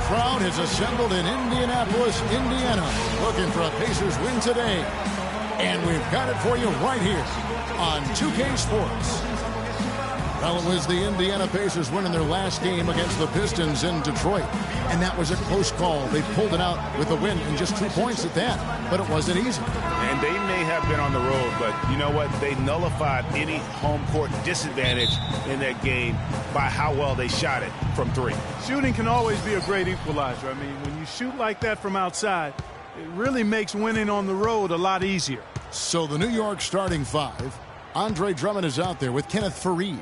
crowd has assembled in Indianapolis, Indiana, looking for a Pacers win today. And we've got it for you right here on 2K Sports. Well, it was the Indiana Pacers winning their last game against the Pistons in Detroit. And that was a close call. They pulled it out with a win and just 2 points at that. But it wasn't easy. And they may have been on the road, but you know what? They nullified any home court disadvantage in that game by how well they shot it from three. Shooting can always be a great equalizer. I mean, when you shoot like that from outside, it really makes winning on the road a lot easier. So the New York starting five. Andre Drummond is out there with Kenneth Faried.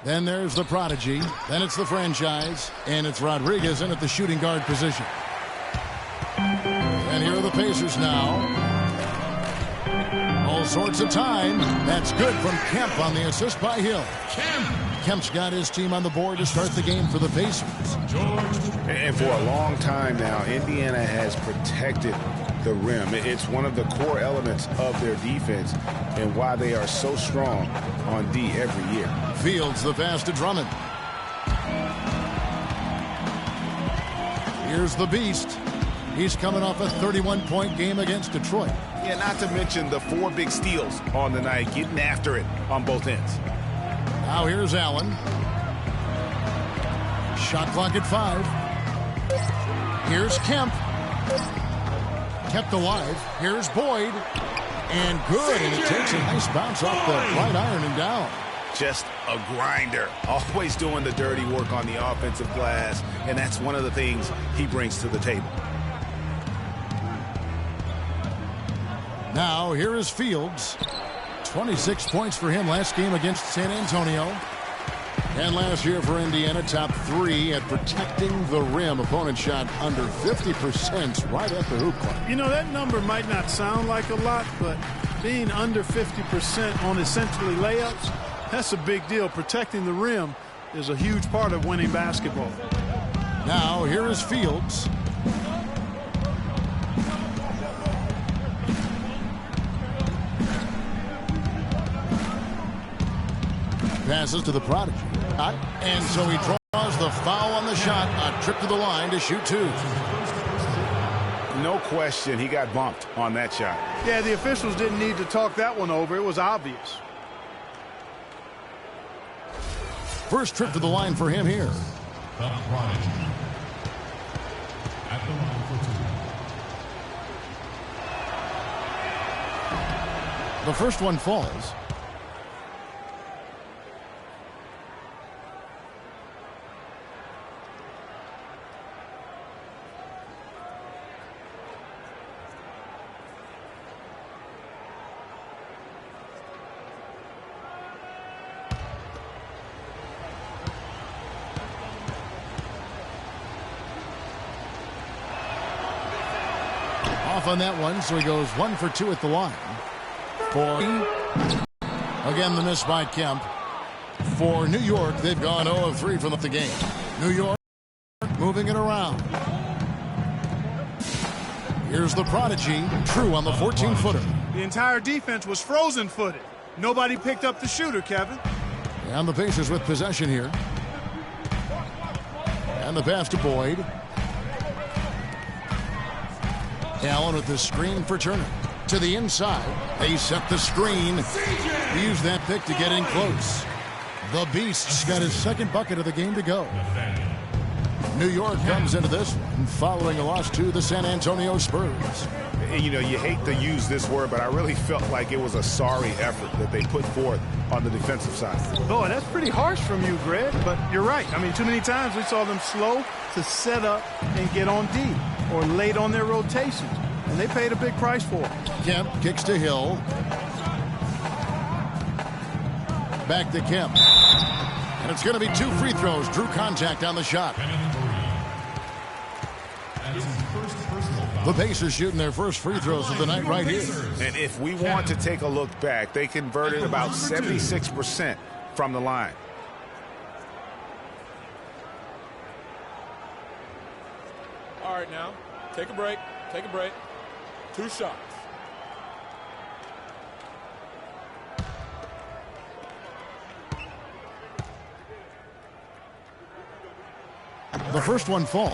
Then there's the prodigy. Then it's the franchise. And it's Rodriguez in at the shooting guard position. And here are the Pacers now. All sorts of time. That's good from Kemp on the assist by Hill. Kemp's got his team on the board to start the game for the Pacers. And for a long time now, Indiana has protected the rim. It's one of the core elements of their defense and why they are so strong on D every year. Fields the pass to Drummond. Here's the Beast. He's coming off a 31-point game against Detroit. Yeah, not to mention the 4 big steals on the night, getting after it on both ends. Now here's Allen. Shot clock at 5. Here's Kemp. Kept alive. Here's Boyd. And good. And it takes a nice bounce off the right iron and down. Just a grinder. Always doing the dirty work on the offensive glass. And that's one of the things he brings to the table. Now here is Fields. 26 points for him last game against San Antonio. And last year for Indiana, top 3 at protecting the rim. Opponent shot under 50% right at the hoop corner. You know, that number might not sound like a lot, but being under 50% on essentially layups, that's a big deal. Protecting the rim is a huge part of winning basketball. Now here is Fields. Passes to the prodigy. And so he draws the foul on the shot. A trip to the line to shoot 2. No question he got bumped on that shot. Yeah, the officials didn't need to talk that one over. It was obvious. First trip to the line for him here. The prodigy. At the line for 2. The first one falls. Off on that one, so he goes 1 for 2 at the line. Again, the miss by Kemp. For New York, they've gone 0 of 3 from the game. New York moving it around. Here's the prodigy, True on the 14-footer. The entire defense was frozen-footed. Nobody picked up the shooter, Kevin. And the Pacers with possession here. And the pass to Boyd. Allen with the screen for Turner. To the inside. They set the screen. Use that pick to get in close. The Beast's got his second bucket of the game to go. New York comes into this one following a loss to the San Antonio Spurs. You know, you hate to use this word, but I really felt like it was a sorry effort that they put forth on the defensive side. Boy, that's pretty harsh from you, Greg, but you're right. I mean, too many times we saw them slow to set up and get on D or late on their rotations, and they paid a big price for it. Kemp kicks to Hill. Back to Kemp. And it's going to be 2 free throws. Drew contact on the shot. The Pacers shooting their first free throws of the night right here. And if we want to take a look back, they converted about 76% from the line. All right, now, take a break. Take a break. 2 shots. The first one falls.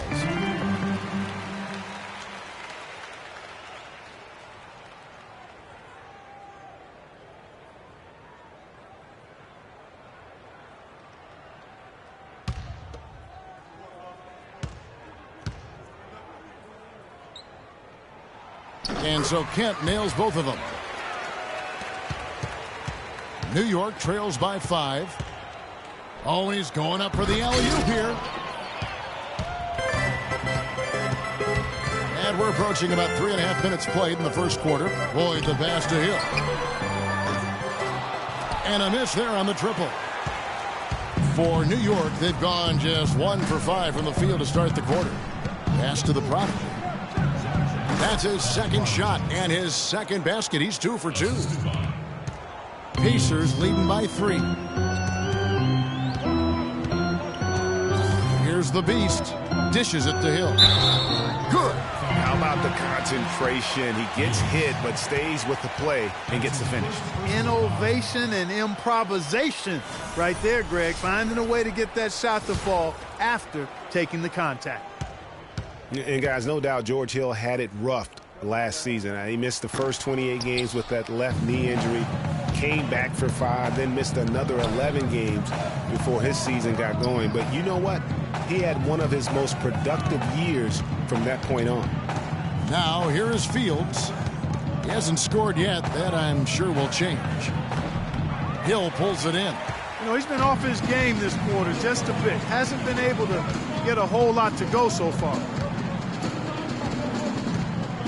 And so Kent nails both of them. New York trails by 5. Oh, and he's going up for the alley-oop here. And we're approaching about 3.5 minutes played in the first quarter. Boyd the pass to Hill. And a miss there on the triple. For New York, they've gone just 1 for 5 from the field to start the quarter. Pass to the product. That's his second shot and his second basket. He's 2 for 2. Pacers leading by 3. Here's the Beast. Dishes it to Hill. Good. How about the concentration? He gets hit but stays with the play and gets the finish. Innovation and improvisation right there, Greg. Finding a way to get that shot to fall after taking the contact. And guys, no doubt George Hill had it rough last season. He missed the first 28 games with that left knee injury. Came back for 5, then missed another 11 games before his season got going. But you know what? He had one of his most productive years from that point on. Now, here is Fields. He hasn't scored yet. That, I'm sure, will change. Hill pulls it in. You know, he's been off his game this quarter just a bit. Hasn't been able to get a whole lot to go so far.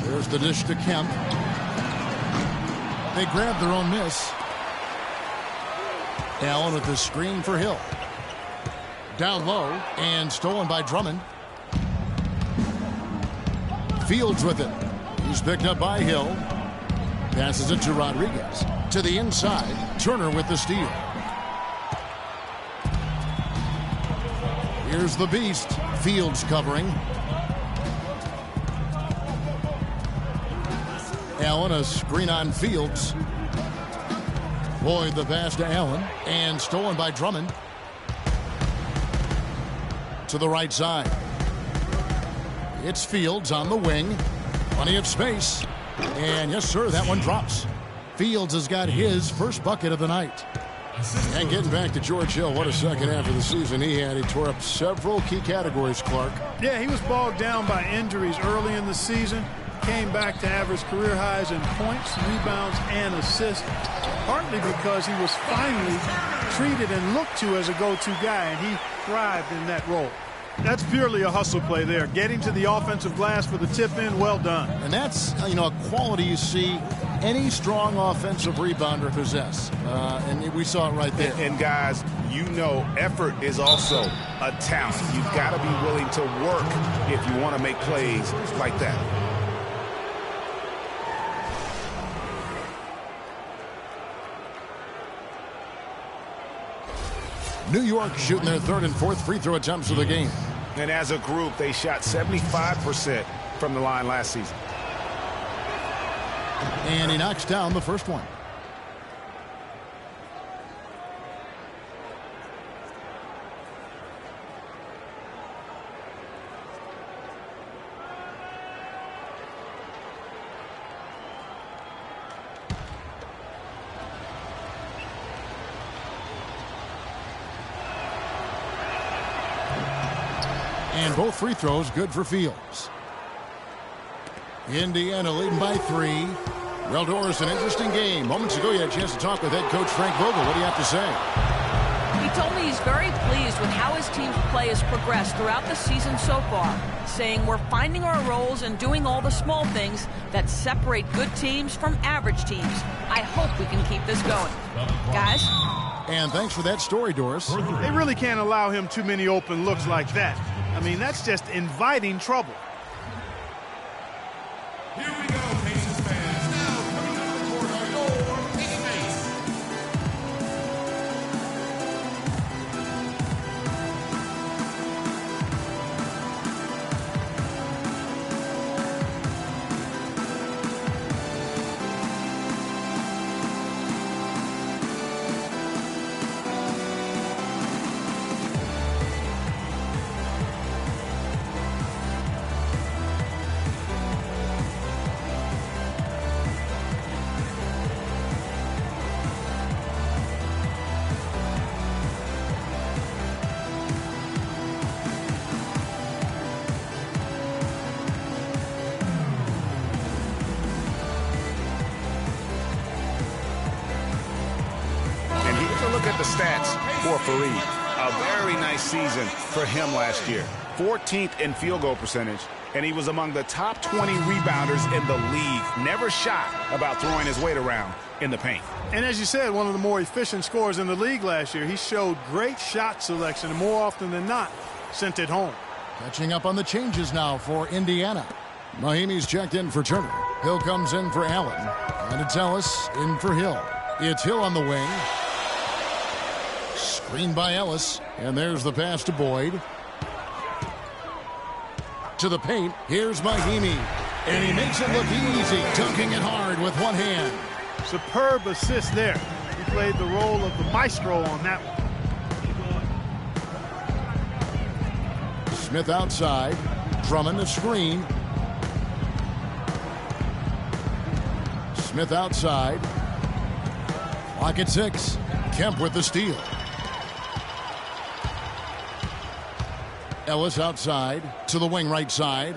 There's the dish to Kemp. They grab their own miss. Allen with the screen for Hill. Down low and stolen by Drummond. Fields with it. He's picked up by Hill. Passes it to Rodriguez. To the inside. Turner with the steal. Here's the Beast. Fields covering. Allen, a screen on Fields. Boyd the pass to Allen. And stolen by Drummond. To the right side. It's Fields on the wing. Plenty of space. And yes, sir, that one drops. Fields has got his first bucket of the night. And getting back to George Hill, what a second half of the season he had. He tore up several key categories, Clark. Yeah, he was bogged down by injuries early in the season. Came back to average career highs in points, rebounds, and assists. Partly because he was finally treated and looked to as a go-to guy, and he thrived in that role. That's purely a hustle play there. Getting to the offensive glass for the tip-in, well done. And that's, a quality you see any strong offensive rebounder possess. And we saw it right there. And guys, effort is also a talent. You've got to be willing to work if you want to make plays like that. New York shooting their third and fourth free throw attempts of the game. And as a group, they shot 75% from the line last season. And he knocks down the first one. And both free throws good for Fields. Indiana leading by 3. Well, Doris, an interesting game. Moments ago, you had a chance to talk with head coach Frank Vogel. What do you have to say? He told me he's very pleased with how his team's play has progressed throughout the season so far, saying we're finding our roles and doing all the small things that separate good teams from average teams. I hope we can keep this going. Guys? And thanks for that story, Doris. They really can't allow him too many open looks like that. I mean, that's just inviting trouble. Here we go, Pacers fans. Now coming on the court are your teammates. stats for Fareed. A very nice season for him last year. 14th in field goal percentage, and he was among the top 20 rebounders in the league. Never shy about throwing his weight around in the paint. And as you said, one of the more efficient scorers in the league last year. He showed great shot selection, and more often than not, sent it home. Catching up on the changes now for Indiana. Mahimi's checked in for Turner. Hill comes in for Allen. And it's Ellis in for Hill. It's Hill on the wing. Screened by Ellis. And there's the pass to Boyd. To the paint. Here's Mahimi. And he makes it look easy. Dunking it hard with one hand. Superb assist there. He played the role of the maestro on that one. Smith outside. Drummond the screen. Smith outside. Clock at 6. Kemp with the steal. Ellis outside to the wing right side.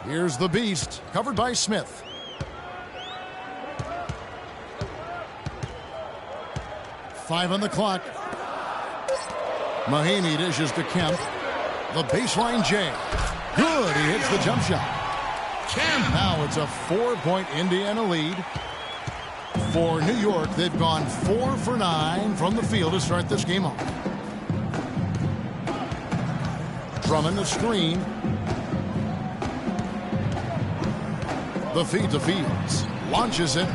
Here's the beast, covered by Smith. Five on the clock. Mahimi dishes to Kemp. The baseline J. Good, he hits the jump shot. Kemp. Now it's a 4-point Indiana lead. For New York, they've gone 4 for 9 from the field to start this game off. Drummond the screen. The feed to Fields. Launches it.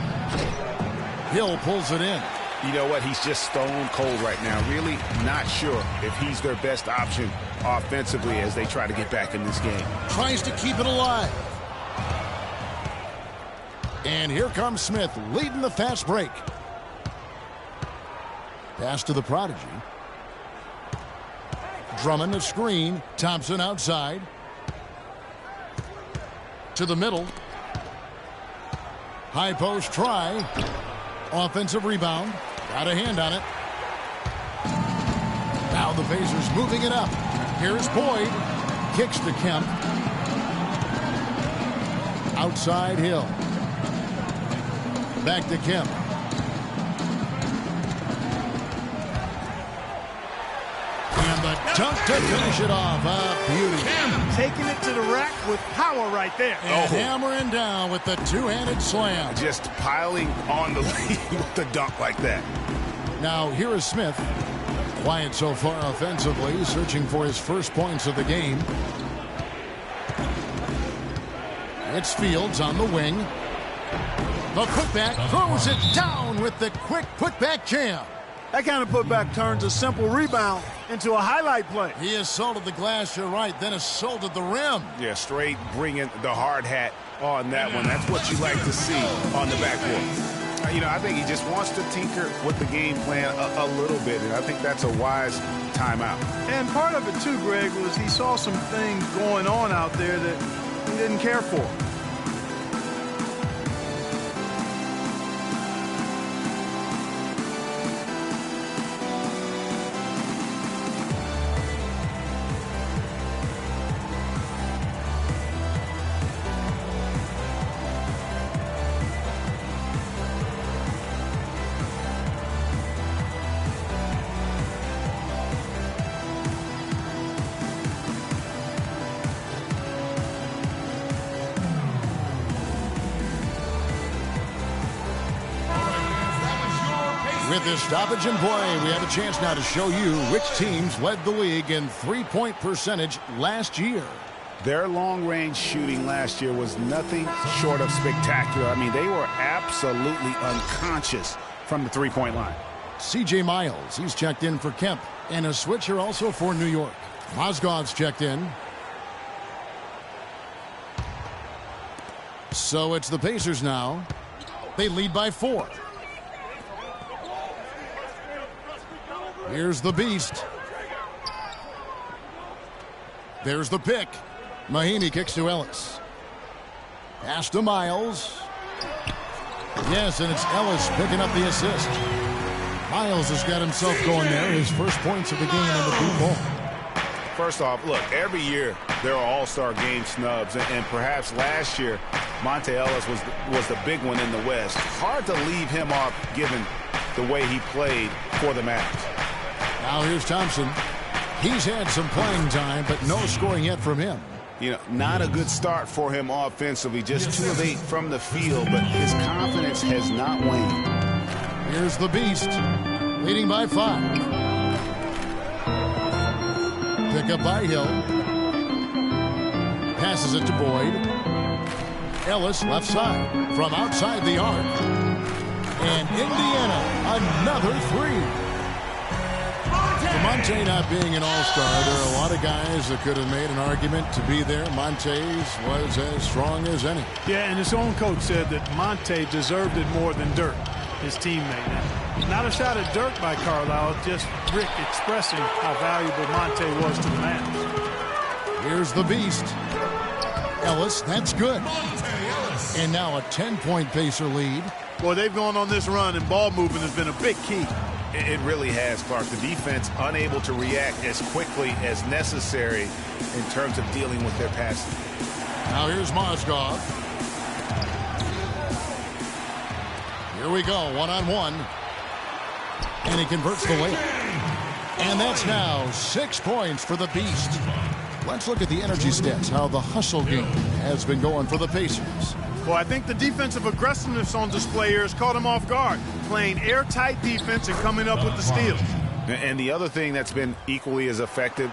Hill pulls it in. You know what? He's just stone cold right now. Really not sure if he's their best option offensively as they try to get back in this game. Tries to keep it alive. And here comes Smith leading the fast break. Pass to the prodigy. Drummond the screen. Thompson outside. To the middle. High post try. Offensive rebound. Got a hand on it. Now the Pacers moving it up. Here's Boyd. Kicks to Kemp. Outside Hill. Back to Kemp. And the dunk to finish it off. Beauty. Kemp taking it to the rack with power right there. And hammering down with the two-handed slam. Just piling on the lead with the dunk like that. Now here is Smith. Quiet so far offensively, searching for his first points of the game. It's Fields on the wing. The putback throws it down with the quick putback jam. That kind of putback turns a simple rebound into a highlight play. He assaulted the glass, you're right, then assaulted the rim. Yeah, straight bringing the hard hat on that one. That's what you like to see on the backboard. You know, I think he just wants to tinker with the game plan a little bit, and I think that's a wise timeout. And part of it, too, Greg, was he saw some things going on out there that he didn't care for. With this stoppage in play, we have a chance now to show you which teams led the league in three-point percentage last year. Their long-range shooting last year was nothing short of spectacular. I mean, they were absolutely unconscious from the three-point line. C.J. Miles, he's checked in for Kemp. And a switcher also for New York. Mozgov's checked in. So it's the Pacers now. They lead by 4. Here's the beast. There's the pick. Mahimi kicks to Ellis. Pass to Miles. Yes, and it's Ellis picking up the assist. Miles has got himself going there. His first points of the game in the blue ball. First off, look, every year there are all-star game snubs, and perhaps last year Monte Ellis was the big one in the West. Hard to leave him off given the way he played for the Mavs. Now here's Thompson. He's had some playing time, but no scoring yet from him. You know, not a good start for him offensively. Just 2 of 8 from the field, but his confidence has not waned. Here's the Beast, leading by 5. Pick up by Hill. Passes it to Boyd. Ellis left side from outside the arc. And Indiana, another 3. For Monte not being an all-star, there are a lot of guys that could have made an argument to be there. Monte's was as strong as any. Yeah, and his own coach said that Monte deserved it more than Dirk, his teammate. Not a shot at Dirk by Carlisle, just Rick expressing how valuable Monte was to the Mavs. Here's the Beast. Ellis, that's good. And now a 10-point Pacer lead. Boy, they've gone on this run, and ball movement has been a big key. It really has, Clark. The defense unable to react as quickly as necessary in terms of dealing with their passing. Now here's Mozgov. Here we go, one-on-one. And he converts the layup. And that's now 6 points for the Beast. Let's look at the energy stats, how the hustle game has been going for the Pacers. Well, I think the defensive aggressiveness on display here has caught him off guard, playing airtight defense and coming up with the steals. And the other thing that's been equally as effective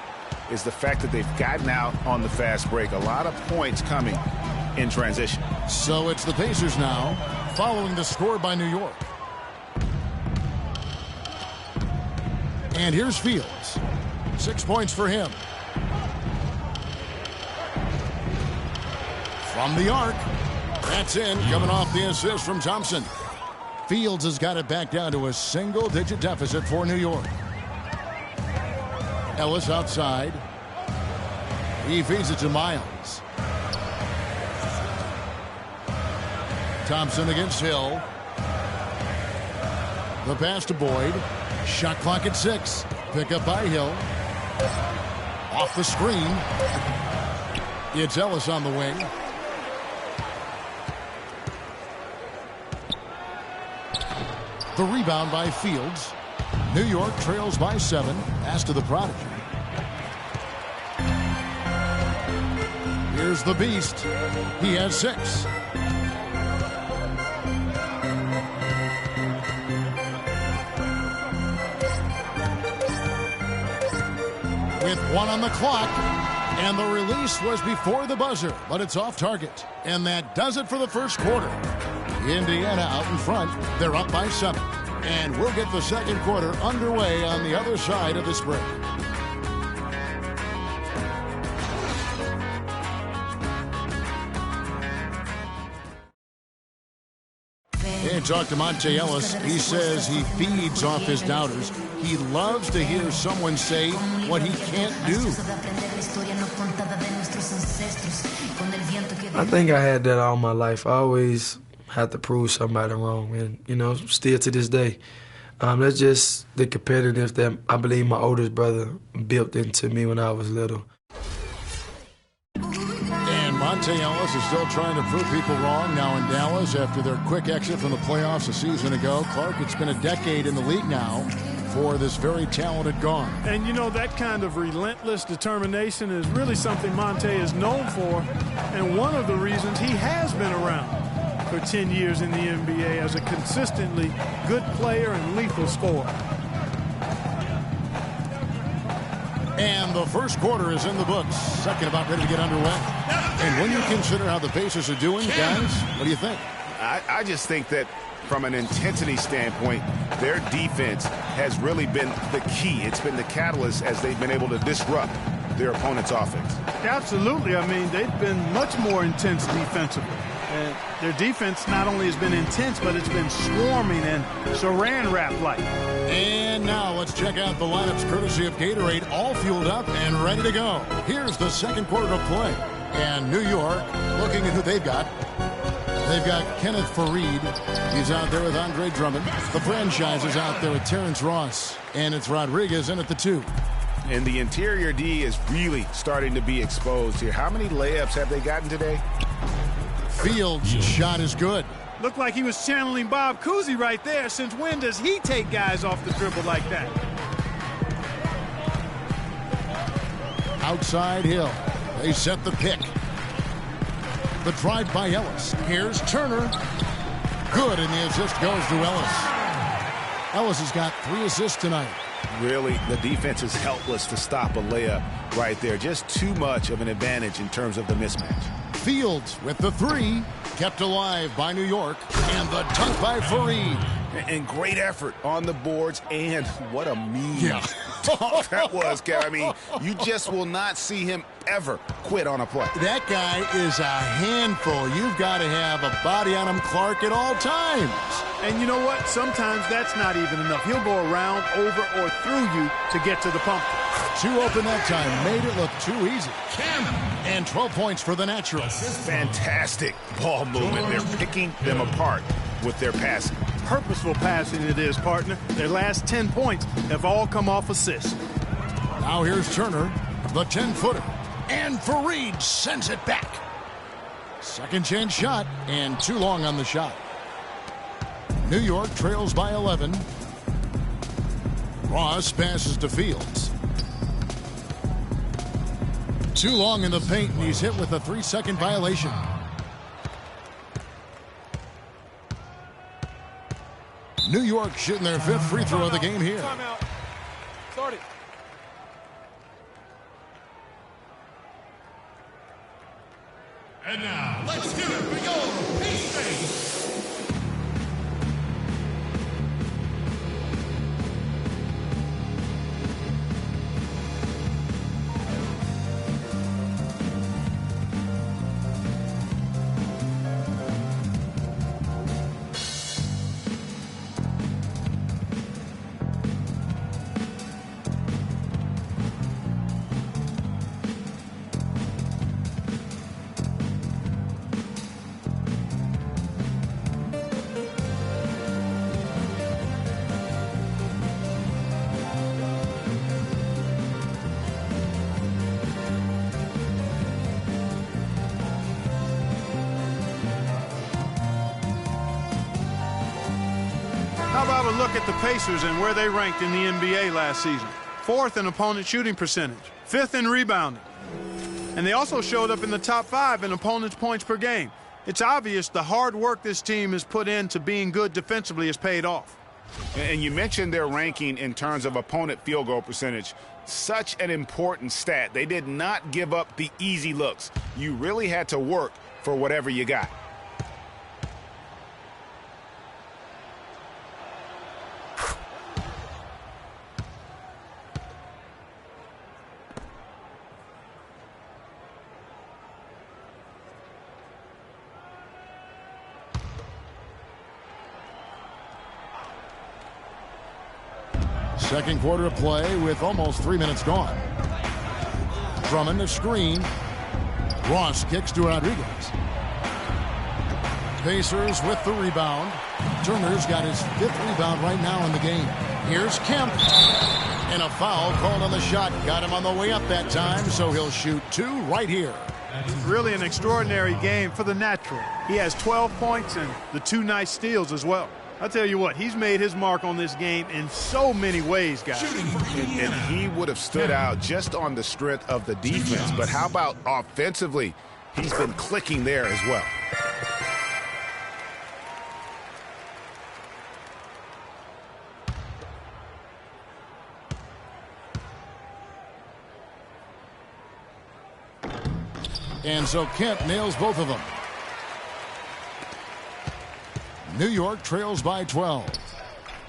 is the fact that they've gotten out on the fast break. A lot of points coming in transition. So it's the Pacers now, following the score by New York. And here's Fields. 6 points for him. From the arc. That's in, coming off the assist from Thompson. Fields has got it back down to a single-digit deficit for New York. Ellis outside. He feeds it to Miles. Thompson against Hill. The pass to Boyd. Shot clock at 6. Pick up by Hill. Off the screen. It's Ellis on the wing. The rebound by Fields. New York trails by 7. Pass to the Prodigy. Here's the Beast. He has 6. With 1 on the clock. And the release was before the buzzer, but it's off target. And that does it for the first quarter. Indiana out in front. They're up by 7. And we'll get the second quarter underway on the other side of this break. And talk to Monte Ellis. He says he feeds off his doubters. He loves to hear someone say what he can't do. I think I had that all my life. I always had to prove somebody wrong, and still to this day, that's just the competitive that I believe my oldest brother built into me when I was little. And Monte Ellis is still trying to prove people wrong now in Dallas after their quick exit from the playoffs a season ago. Clark, it's been a decade in the league now for this very talented guard. And that kind of relentless determination is really something Monte is known for, and one of the reasons he has been around for 10 years in the NBA as a consistently good player and lethal scorer. And the first quarter is in the books. Second about ready to get underway. And when you consider how the Pacers are doing, guys, what do you think? I just think that from an intensity standpoint, their defense has really been the key. It's been the catalyst as they've been able to disrupt their opponent's offense. Absolutely. I mean, they've been much more intense defensively. And their defense not only has been intense, but it's been swarming and saran wrap-like. And now let's check out the lineups courtesy of Gatorade, all fueled up and ready to go. Here's the second quarter of play. And New York, looking at who they've got. They've got Kenneth Faried. He's out there with Andre Drummond. The franchise is out there with Terrence Ross. And it's Rodriguez in at the 2. And the interior D is really starting to be exposed here. How many layups have they gotten today? Fields' shot is good. Looked like he was channeling Bob Cousy right there. Since when does he take guys off the dribble like that? Outside Hill. They set the pick. The drive by Ellis. Here's Turner. Good, and the assist goes to Ellis. Ellis has got 3 assists tonight. Really, the defense is helpless to stop a layup right there. Just too much of an advantage in terms of the mismatch. Fields with the 3. Kept alive by New York. And the dunk by Fareed. And great effort on the boards, and what a mean dunk that was, Kev. I mean, you just will not see him ever quit on a play. That guy is a handful. You've got to have a body on him, Clark, at all times. And you know what? Sometimes that's not even enough. He'll go around, over, or through you to get to the pump. 2 open that time. Made it look too easy. And 12 points for the Naturals. Fantastic ball movement. They're picking them apart with their passing. Purposeful passing it is, partner. Their last 10 points have all come off assists. Now here's Turner, the 10-footer. And Fareed sends it back. Second chance shot, and too long on the shot. New York trails by 11. Ross passes to Fields. Too long in the paint, and he's hit with a 3-second violation. New York shooting their 5th free throw of the game here. Timeout. Start it. And now, let's hear it for your Pacers. How about a look at the Pacers and where they ranked in the NBA last season? 4th in opponent shooting percentage, 5th in rebounding. And they also showed up in the top 5 in opponents' points per game. It's obvious the hard work this team has put into being good defensively has paid off. And you mentioned their ranking in terms of opponent field goal percentage. Such an important stat. They did not give up the easy looks. You really had to work for whatever you got. Second quarter of play with almost 3 minutes gone. Drummond a screen. Ross kicks to Rodriguez. Pacers with the rebound. Turner's got his 5th rebound right now in the game. Here's Kemp. And a foul called on the shot. Got him on the way up that time, so he'll shoot 2 right here. Really an extraordinary game for the Natural. He has 12 points and the 2 nice steals as well. I'll tell you what, he's made his mark on this game in so many ways, guys. And he would have stood out just on the strength of the defense. But how about offensively? He's been clicking there as well. And so Kemp nails both of them. New York trails by 12.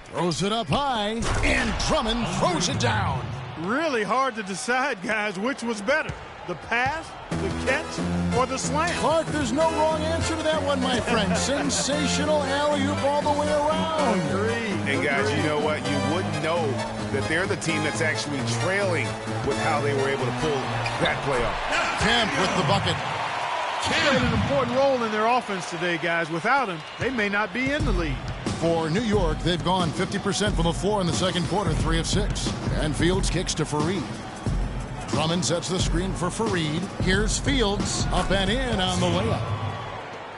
Throws it up high, and Drummond throws it down. Really hard to decide, guys, which was better. The pass, the catch, or the slam? Clark, there's no wrong answer to that one, my friend. Sensational alley-oop all the way around. Agreed. And guys, you know what? You wouldn't know that they're the team that's actually trailing with how they were able to pull that play off. Kemp with the bucket. He played an important role in their offense today, guys. Without him, they may not be in the lead. For New York, they've gone 50% from the floor in the second quarter, 3 of 6. And Fields kicks to Fareed. Drummond sets the screen for Fareed. Here's Fields, up and in on the layup.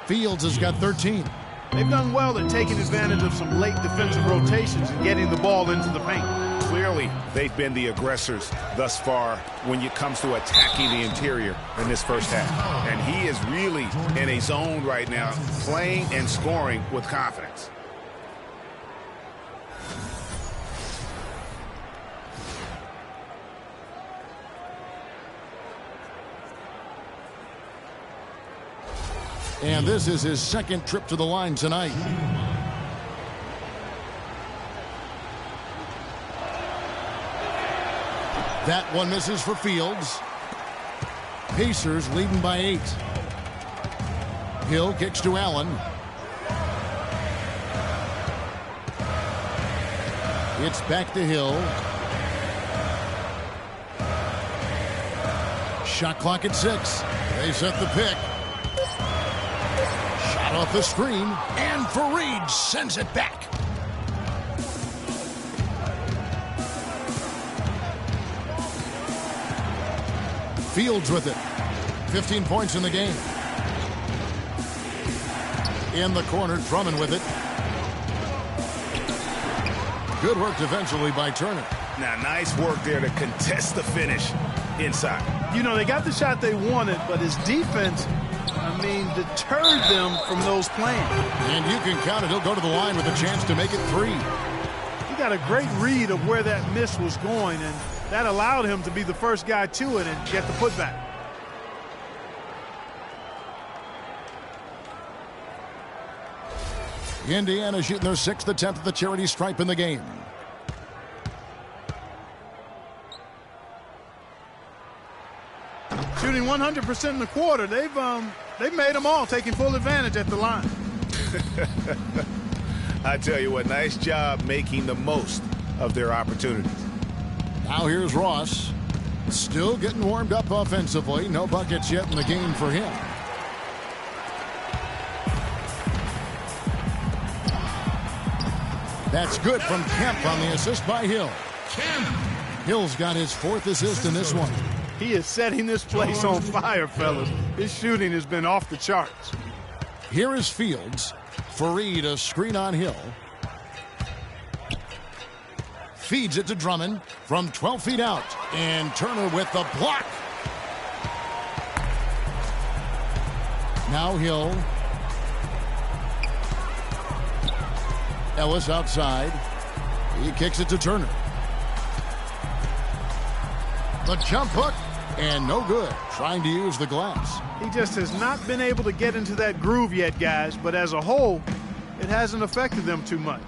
Fields has got 13. They've done well at taking advantage of some late defensive rotations and getting the ball into the paint. Clearly, they've been the aggressors thus far when it comes to attacking the interior in this first half. And he is really in a zone right now, playing and scoring with confidence. And this is his second trip to the line tonight. That one misses for Fields. Pacers leading by 8. Hill kicks to Allen. It's back to Hill. Shot clock at 6. They set the pick. Shot off the screen, and Fareed sends it back. Fields with it. 15 points in the game. In the corner, Drummond with it. Good work defensively by Turner. Now, nice work there to contest the finish inside. You know, they got the shot they wanted, but his defense, deterred them from those plans. And you can count it. He'll go to the line with a chance to make it 3. He got a great read of where that miss was going, and that allowed him to be the first guy to it and get the putback. Indiana shooting their 6th attempt at the charity stripe in the game. Shooting 100% in the quarter. They've made them all, taking full advantage at the line. I tell you what, nice job making the most of their opportunities. Now here's Ross. Still getting warmed up offensively. No buckets yet in the game for him. That's good from Kemp on the assist by Hill. Hill's got his 4th assist in this one. He is setting this place on fire, fellas. His shooting has been off the charts. Here is Fields. Fareed, a screen on Hill. Feeds it to Drummond from 12 feet out. And Turner with the block. Now Hill. Ellis outside. He kicks it to Turner. The jump hook, and no good. Trying to use the glass. He just has not been able to get into that groove yet, guys. But as a whole, it hasn't affected them too much.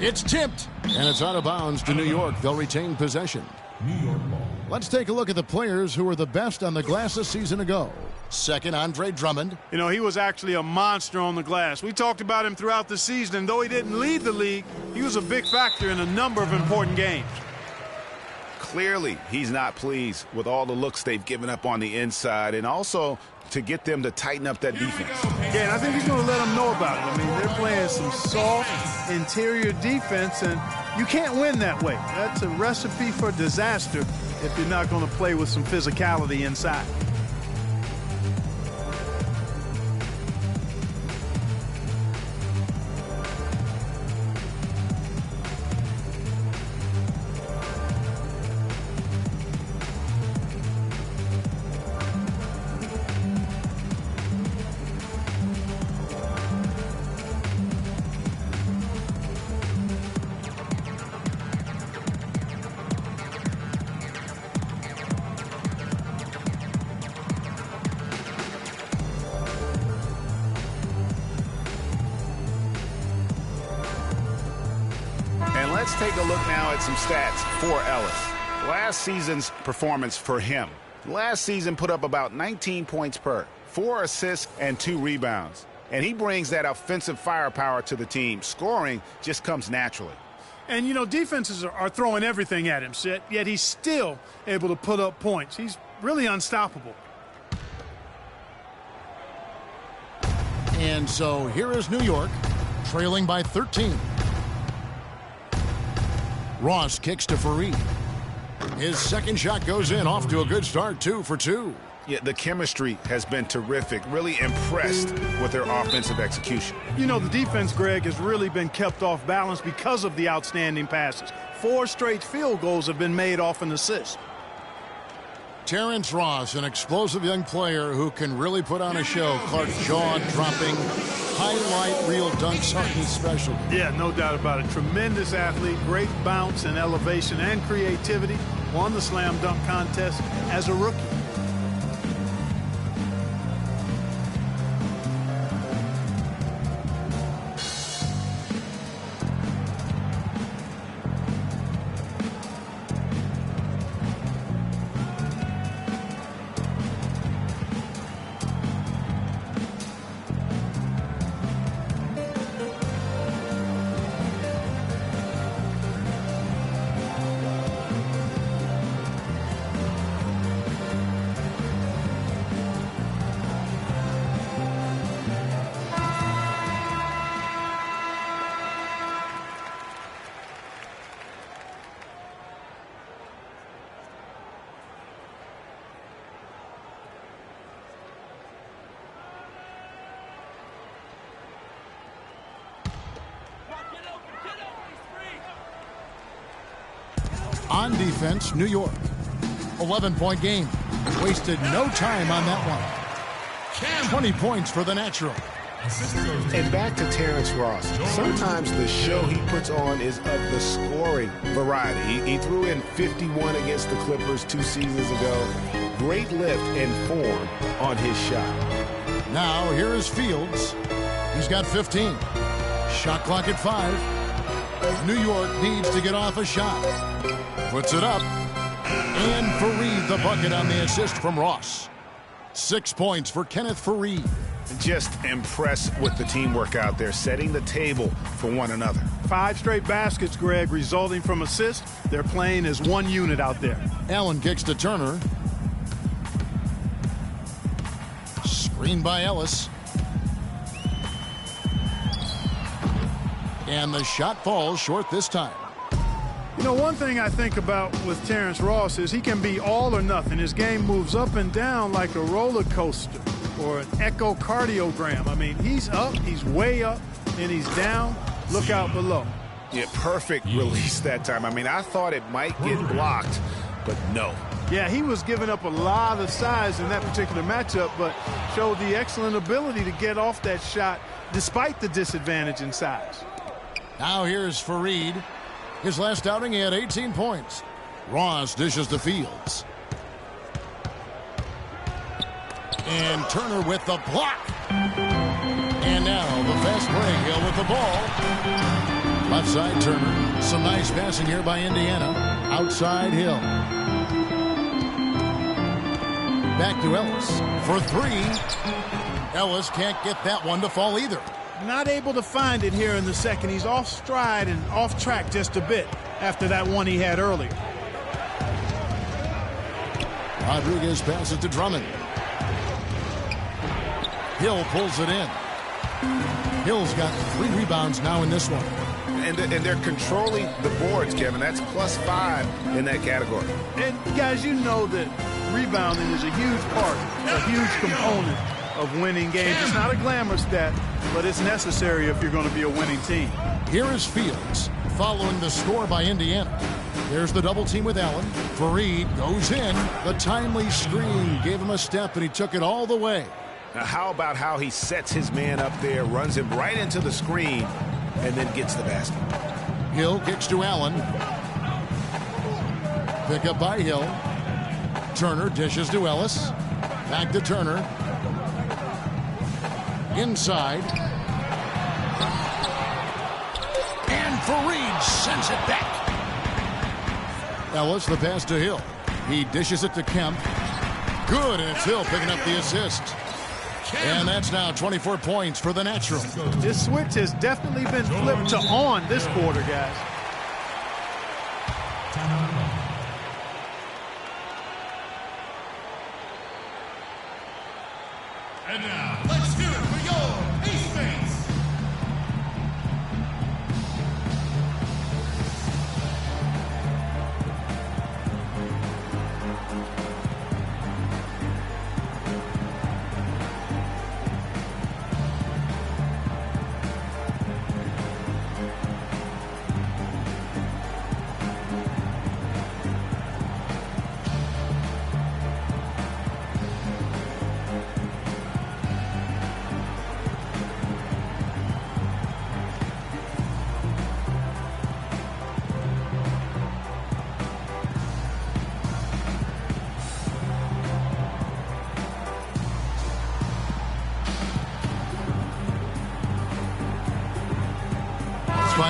It's tipped, and it's out of bounds to New York. They'll retain possession. New York ball. Let's take a look at the players who were the best on the glass a season ago. Second, Andre Drummond. You know, he was actually a monster on the glass. We talked about him throughout the season, and though he didn't lead the league, he was a big factor in a number of important games. Clearly, he's not pleased with all the looks they've given up on the inside, and also to get them to tighten up that defense. Yeah, and I think he's going to let them know about it. They're playing some soft interior defense, and you can't win that way. That's a recipe for disaster if you're not going to play with some physicality inside. Let's take a look now at some stats for Ellis. Last season's performance for him. Last season put up about 19 points per, 4 assists and 2 rebounds. And he brings that offensive firepower to the team. Scoring just comes naturally. And, you know, defenses are throwing everything at him, yet he's still able to put up points. He's really unstoppable. And so here is New York, trailing by 13. Ross kicks to Fareed. His second shot goes in, off to a good start, 2 for 2. Yeah, the chemistry has been terrific. Really impressed with their offensive execution. You know, the defense, Greg, has really been kept off balance because of the outstanding passes. 4 straight field goals have been made off an assist. Terrence Ross, an explosive young player who can really put on a show. Clark, jaw-dropping, highlight reel dunks are his specialty. Yeah, no doubt about it. Tremendous athlete, great bounce and elevation and creativity. Won the slam dunk contest as a rookie. On defense, New York. 11-point game. Wasted no time on that one. 20 points for the natural. And back to Terrence Ross. Sometimes the show he puts on is of the scoring variety. He threw in 51 against the Clippers 2 seasons ago. Great lift and form on his shot. Now here is Fields. He's got 15. Shot clock at 5. New York needs to get off a shot. Puts it up. And Fareed the bucket on the assist from Ross. 6 points for Kenneth Fareed. Just impressed with the teamwork out there, setting the table for one another. 5 straight baskets, Greg, resulting from assists. They're playing as one unit out there. Allen kicks to Turner. Screened by Ellis. And the shot falls short this time. You know, one thing I think about with Terrence Ross is he can be all or nothing. His game moves up and down like a roller coaster or an echocardiogram. I mean, he's up, he's way up, and he's down. Look out below. Yeah, perfect release that time. I mean, I thought it might get blocked, but no. Yeah, he was giving up a lot of size in that particular matchup, but showed the excellent ability to get off that shot despite the disadvantage in size. Now here's Fareed. His last outing, he had 18 points. Ross dishes to Fields. And Turner with the block. And now the fast break. Hill with the ball. Left side Turner. Some nice passing here by Indiana. Outside Hill. Back to Ellis for 3. Ellis can't get that one to fall either. Not able to find it here in the second. He's off stride and off track just a bit after that one he had earlier. Rodriguez passes to Drummond. Hill pulls it in. Hill's got 3 rebounds now in this one. And they're controlling the boards, Kevin. That's +5 in that category. And guys, you know that rebounding is a huge part, a huge component of winning games. It's not a glamour stat, but it's necessary if you're going to be a winning team. Here is Fields following the score by Indiana. There's the double team with Allen. Fareed goes in. The timely screen gave him a step, and he took it all the way. Now, how about how he sets his man up there, runs him right into the screen, and then gets the basket? Hill kicks to Allen. Pick up by Hill. Turner dishes to Ellis. Back to Turner. Inside. And Fareed sends it back. Ellis, the pass to Hill. He dishes it to Kemp. Good, and it's Hill picking up the assist. And that's now 24 points for the natural. This switch has definitely been flipped to on this quarter, guys. And now, let's hear it for your Pace Mates.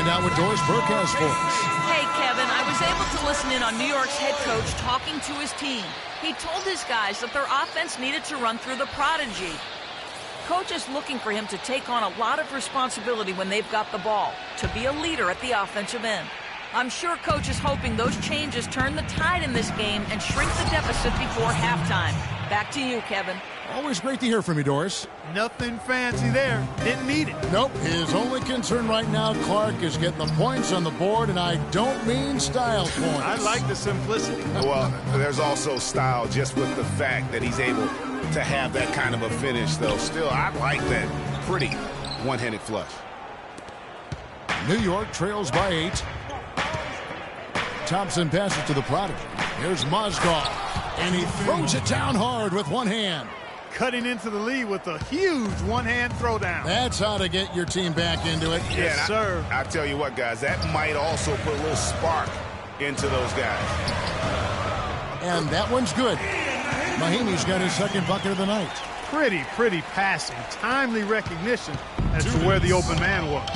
find out what Doris Burke has for us. Hey, Kevin, I was able to listen in on New York's head coach talking to his team. He told his guys that their offense needed to run through the prodigy. Coach is looking for him to take on a lot of responsibility when they've got the ball, to be a leader at the offensive end. I'm sure Coach is hoping those changes turn the tide in this game and shrink the deficit before halftime. Back to you, Kevin. Always great to hear from you, Doris. Nothing fancy there. Didn't need it. Nope. His only concern right now, Clark, is getting the points on the board, and I don't mean style points. I like the simplicity. Well, there's also style just with the fact that he's able to have that kind of a finish, though. Still, I like that pretty one-handed flush. New York trails by 8. Thompson passes to the prodigy. Here's Mozgov, and he throws it down hard with one hand. Cutting into the lead with a huge one-hand throwdown. That's how to get your team back into it. Yes, sir. I tell you what, guys, that might also put a little spark into those guys. And that one's good. Mahimi's got his second bucket of the night. Pretty passing. Timely recognition as to where the open man was.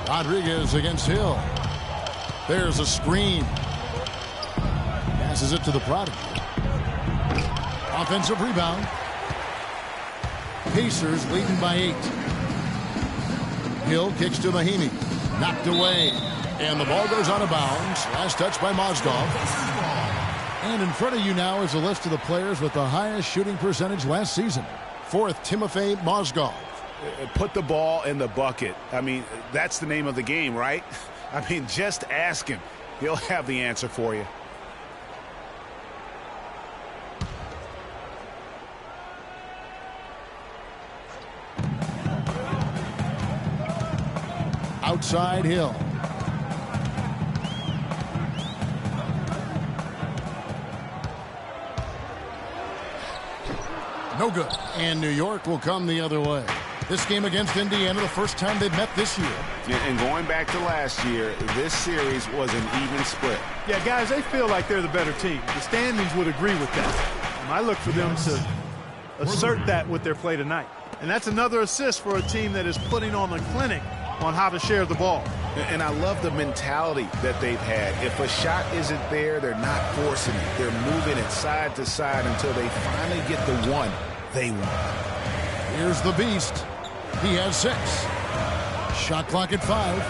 Rodriguez against Hill. There's a screen. Passes it to the prodigy. Offensive rebound. Pacers leading by 8. Hill kicks to Mahimi. Knocked away. And the ball goes out of bounds. Last touch by Mozgov. And in front of you now is a list of the players with the highest shooting percentage last season. 4th, Timofey Mozgov. Put the ball in the bucket. I mean, that's the name of the game, right? I mean, just ask him. He'll have the answer for you. Outside Hill. No good. And New York will come the other way. This game against Indiana, the first time they've met this year. And going back to last year, this series was an even split. Yeah, guys, they feel like they're the better team. The standings would agree with that. And I look for them to assert that with their play tonight. And that's another assist for a team that is putting on a clinic on how to share the ball. And I love the mentality that they've had. If a shot isn't there, they're not forcing it. They're moving it side to side until they finally get the one they want. Here's the beast. He has 6. Shot clock at 5.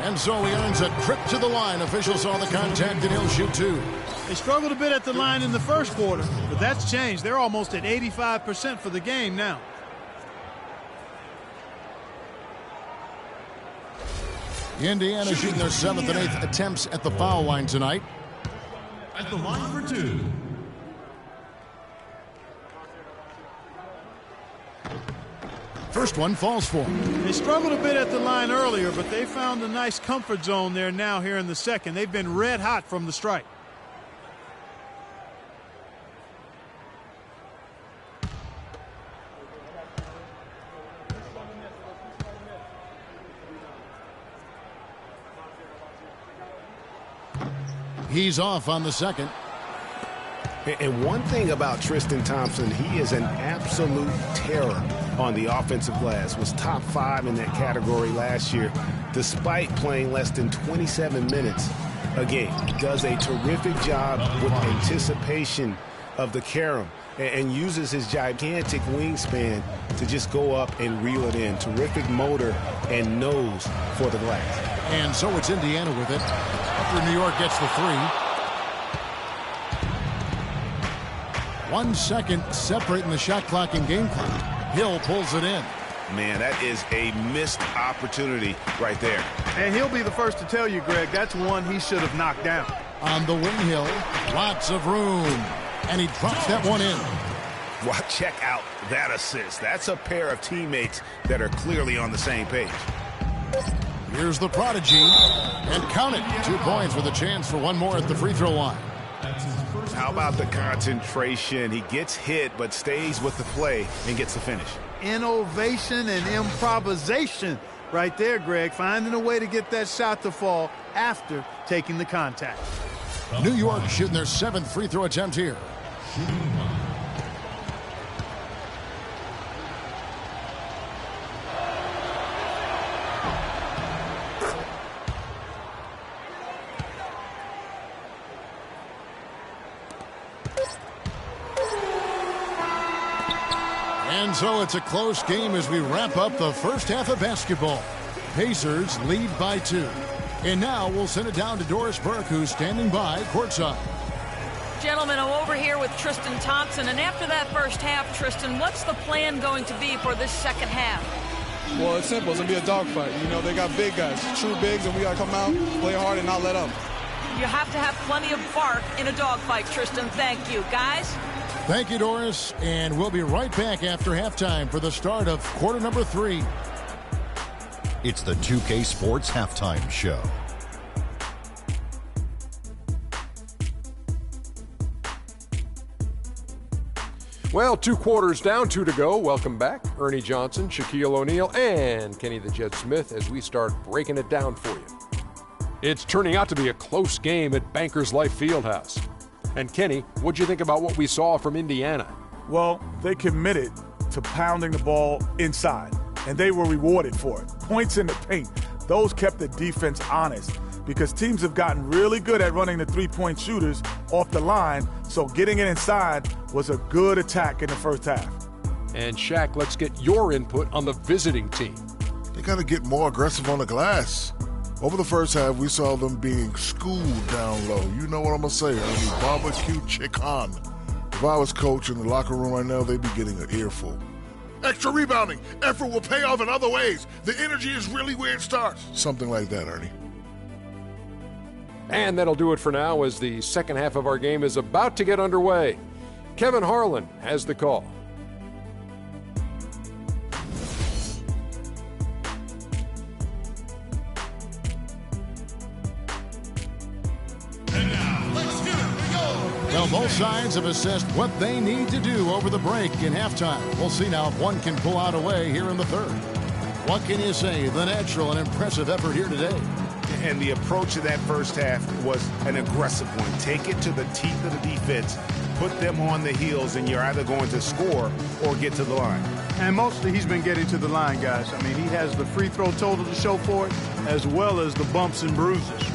And so he earns a trip to the line. Officials saw the contact and he'll shoot 2. They struggled a bit at the line in the first quarter, but that's changed. They're almost at 85% for the game now. Indiana shooting their 7th and 8th attempts at the foul line tonight. At the line for 2. First one falls for them. They struggled a bit at the line earlier, but they found a nice comfort zone there now here in the second. They've been red hot from the strike. He's off on the second. And one thing about Tristan Thompson, he is an absolute terror on the offensive glass. Was top 5 in that category last year, despite playing less than 27 minutes a game. He does a terrific job with anticipation of the carom and uses his gigantic wingspan to just go up and reel it in. Terrific motor and nose for the glass. And so it's Indiana with it. After New York gets the 3. 1 second separating the shot clock and game clock. Hill pulls it in. Man, that is a missed opportunity right there. And he'll be the first to tell you, Greg, that's one he should have knocked down. On the wing, Hill. Lots of room. And he drops that one in. Well, check out that assist. That's a pair of teammates that are clearly on the same page. Here's the prodigy. And count it. 2 points with a chance for one more at the free throw line. How about the concentration? He gets hit, but stays with the play and gets the finish. Innovation and improvisation right there, Greg. Finding a way to get that shot to fall after taking the contact. New York shooting their 7th free throw attempt here. And so it's a close game as we wrap up the first half of basketball. Pacers lead by 2. And now we'll send it down to Doris Burke, who's standing by courtside. Gentlemen, I'm over here with Tristan Thompson. And after that first half, Tristan, what's the plan going to be for this second half? Well, it's simple. It's going to be a dogfight. You know, they got big guys, true bigs, and we got to come out, play hard, and not let up. You have to have plenty of bark in a dogfight, Tristan. Thank you. Guys? Thank you, Doris. And we'll be right back after halftime for the start of quarter number 3. It's the 2K Sports Halftime Show. Well, 2 quarters down, 2 to go. Welcome back. Ernie Johnson, Shaquille O'Neal, and Kenny the Jet Smith as we start breaking it down for you. It's turning out to be a close game at Bankers Life Fieldhouse. And Kenny, what'd you think about what we saw from Indiana? Well, they committed to pounding the ball inside, and they were rewarded for it. Points in the paint. Those kept the defense honest because teams have gotten really good at running the three-point shooters off the line, so getting it inside was a good attack in the first half. And Shaq, let's get your input on the visiting team. They got to get more aggressive on the glass. Over the first half, we saw them being schooled down low. You know what I'm going to say, Ernie? Barbecue chicken. If I was coach in the locker room right now, they'd be getting an earful. Extra rebounding. Effort will pay off in other ways. The energy is really where it starts. Something like that, Ernie. And that'll do it for now as the second half of our game is about to get underway. Kevin Harlan has the call. Well, both sides have assessed what they need to do over the break in halftime. We'll see now if one can pull out a way here in the third. What can you say? The natural and impressive effort here today. And the approach of that first half was an aggressive one. Take it to the teeth of the defense, put them on the heels, and you're either going to score or get to the line. And mostly he's been getting to the line, guys. I mean, he has the free throw total to show for it, as well as the bumps and bruises.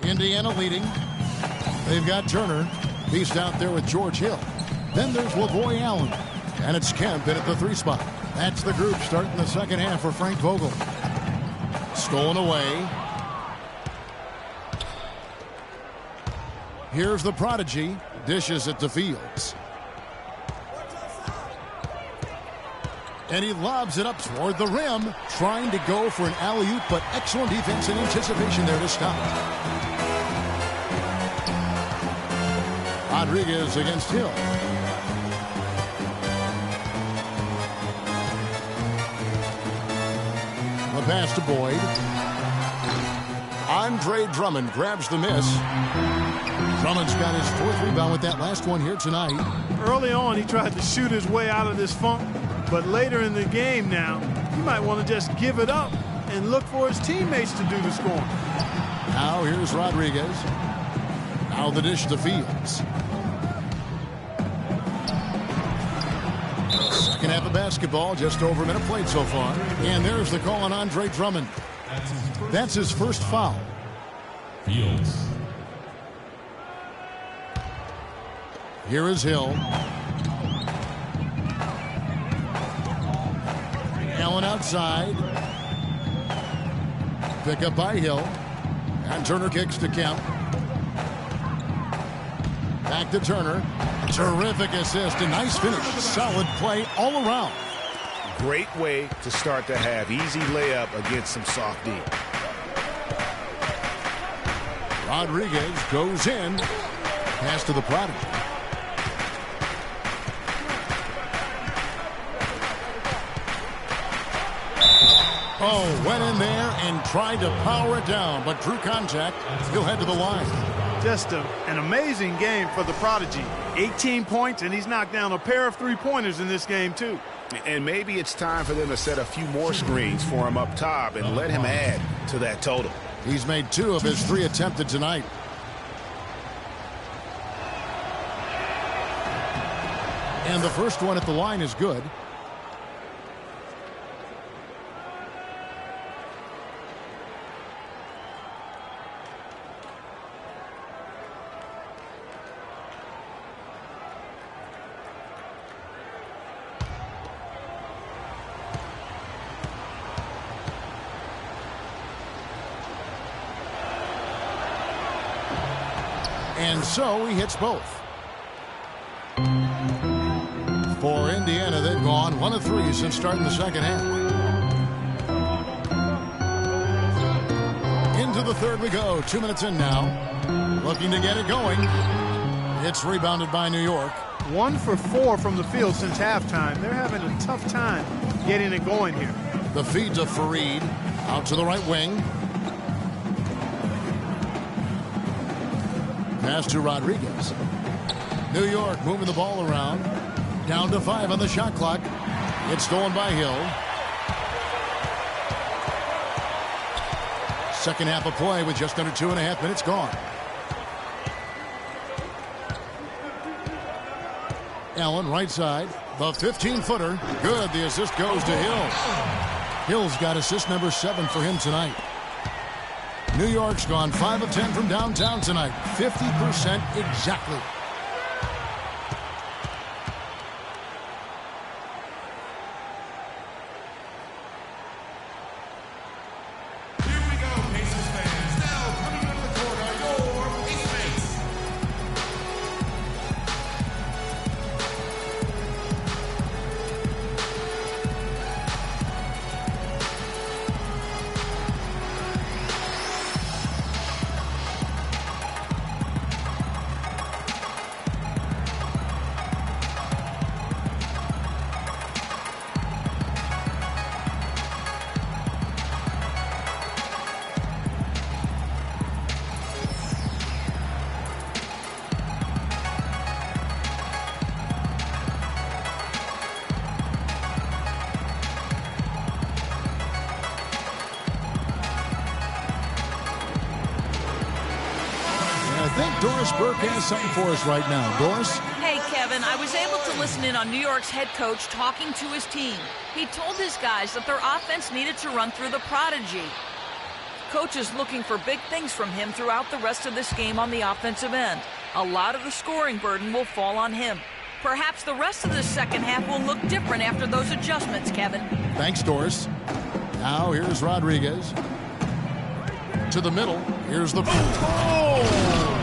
Indiana leading. They've got Turner. He's out there with George Hill. Then there's LaVoy Allen. And it's Kemp in at the 3 spot. That's the group starting the second half for Frank Vogel. Stolen away. Here's the prodigy. Dishes it to Fields. And he lobs it up toward the rim, trying to go for an alley-oop, but excellent defense and anticipation there to stop. Rodriguez against Hill. The pass to Boyd. Andre Drummond grabs the miss. Drummond's got his 4th rebound with that last one here tonight. Early on, he tried to shoot his way out of this funk, but later in the game now, he might want to just give it up and look for his teammates to do the scoring. Now here's Rodriguez. Now the dish to Fields. Second half of basketball, just over a minute played so far. And there's the call on Andre Drummond. That's his first foul. Fields. Here is Hill. Allen outside. Pick up by Hill. And Turner kicks to Kemp. Back to Turner. Terrific assist, a nice finish. Solid play all around. Great way to start the half. Easy layup against some soft D. Rodriguez goes in. Pass to the Prodigy. Oh, went in there and tried to power it down, but drew contact. He'll head to the line. Just an amazing game for the Prodigy. 18 points, and he's knocked down a pair of three-pointers in this game, too. And maybe it's time for them to set a few more screens for him up top and let him add to that total. He's made 2 of his 3 attempted tonight. And the first one at the line is good. And so he hits both. For Indiana, they've gone 1 of 3 since starting the second half. Into the third we go. 2 minutes in now. Looking to get it going. It's rebounded by New York. 1 for 4 from the field since halftime. They're having a tough time getting it going here. The feed to Fareed. Out to the right wing. Pass to Rodriguez. New York moving the ball around. Down to 5 on the shot clock. It's stolen by Hill. Second half of play with just under 2.5 minutes gone. Allen right side. The 15-footer. Good. The assist goes to Hill. Hill's got assist number 7 for him tonight. New York's gone 5 of 10 from downtown tonight. 50% exactly. Here we go, Pacers fans. Now coming into the court are your Pacers. Doris Burke has something for us right now. Doris? Hey, Kevin, I was able to listen in on New York's head coach talking to his team. He told his guys that their offense needed to run through the Prodigy. Coach is looking for big things from him throughout the rest of this game on the offensive end. A lot of the scoring burden will fall on him. Perhaps the rest of the second half will look different after those adjustments, Kevin. Thanks, Doris. Now here's Rodriguez. To the middle. Here's the... Oh!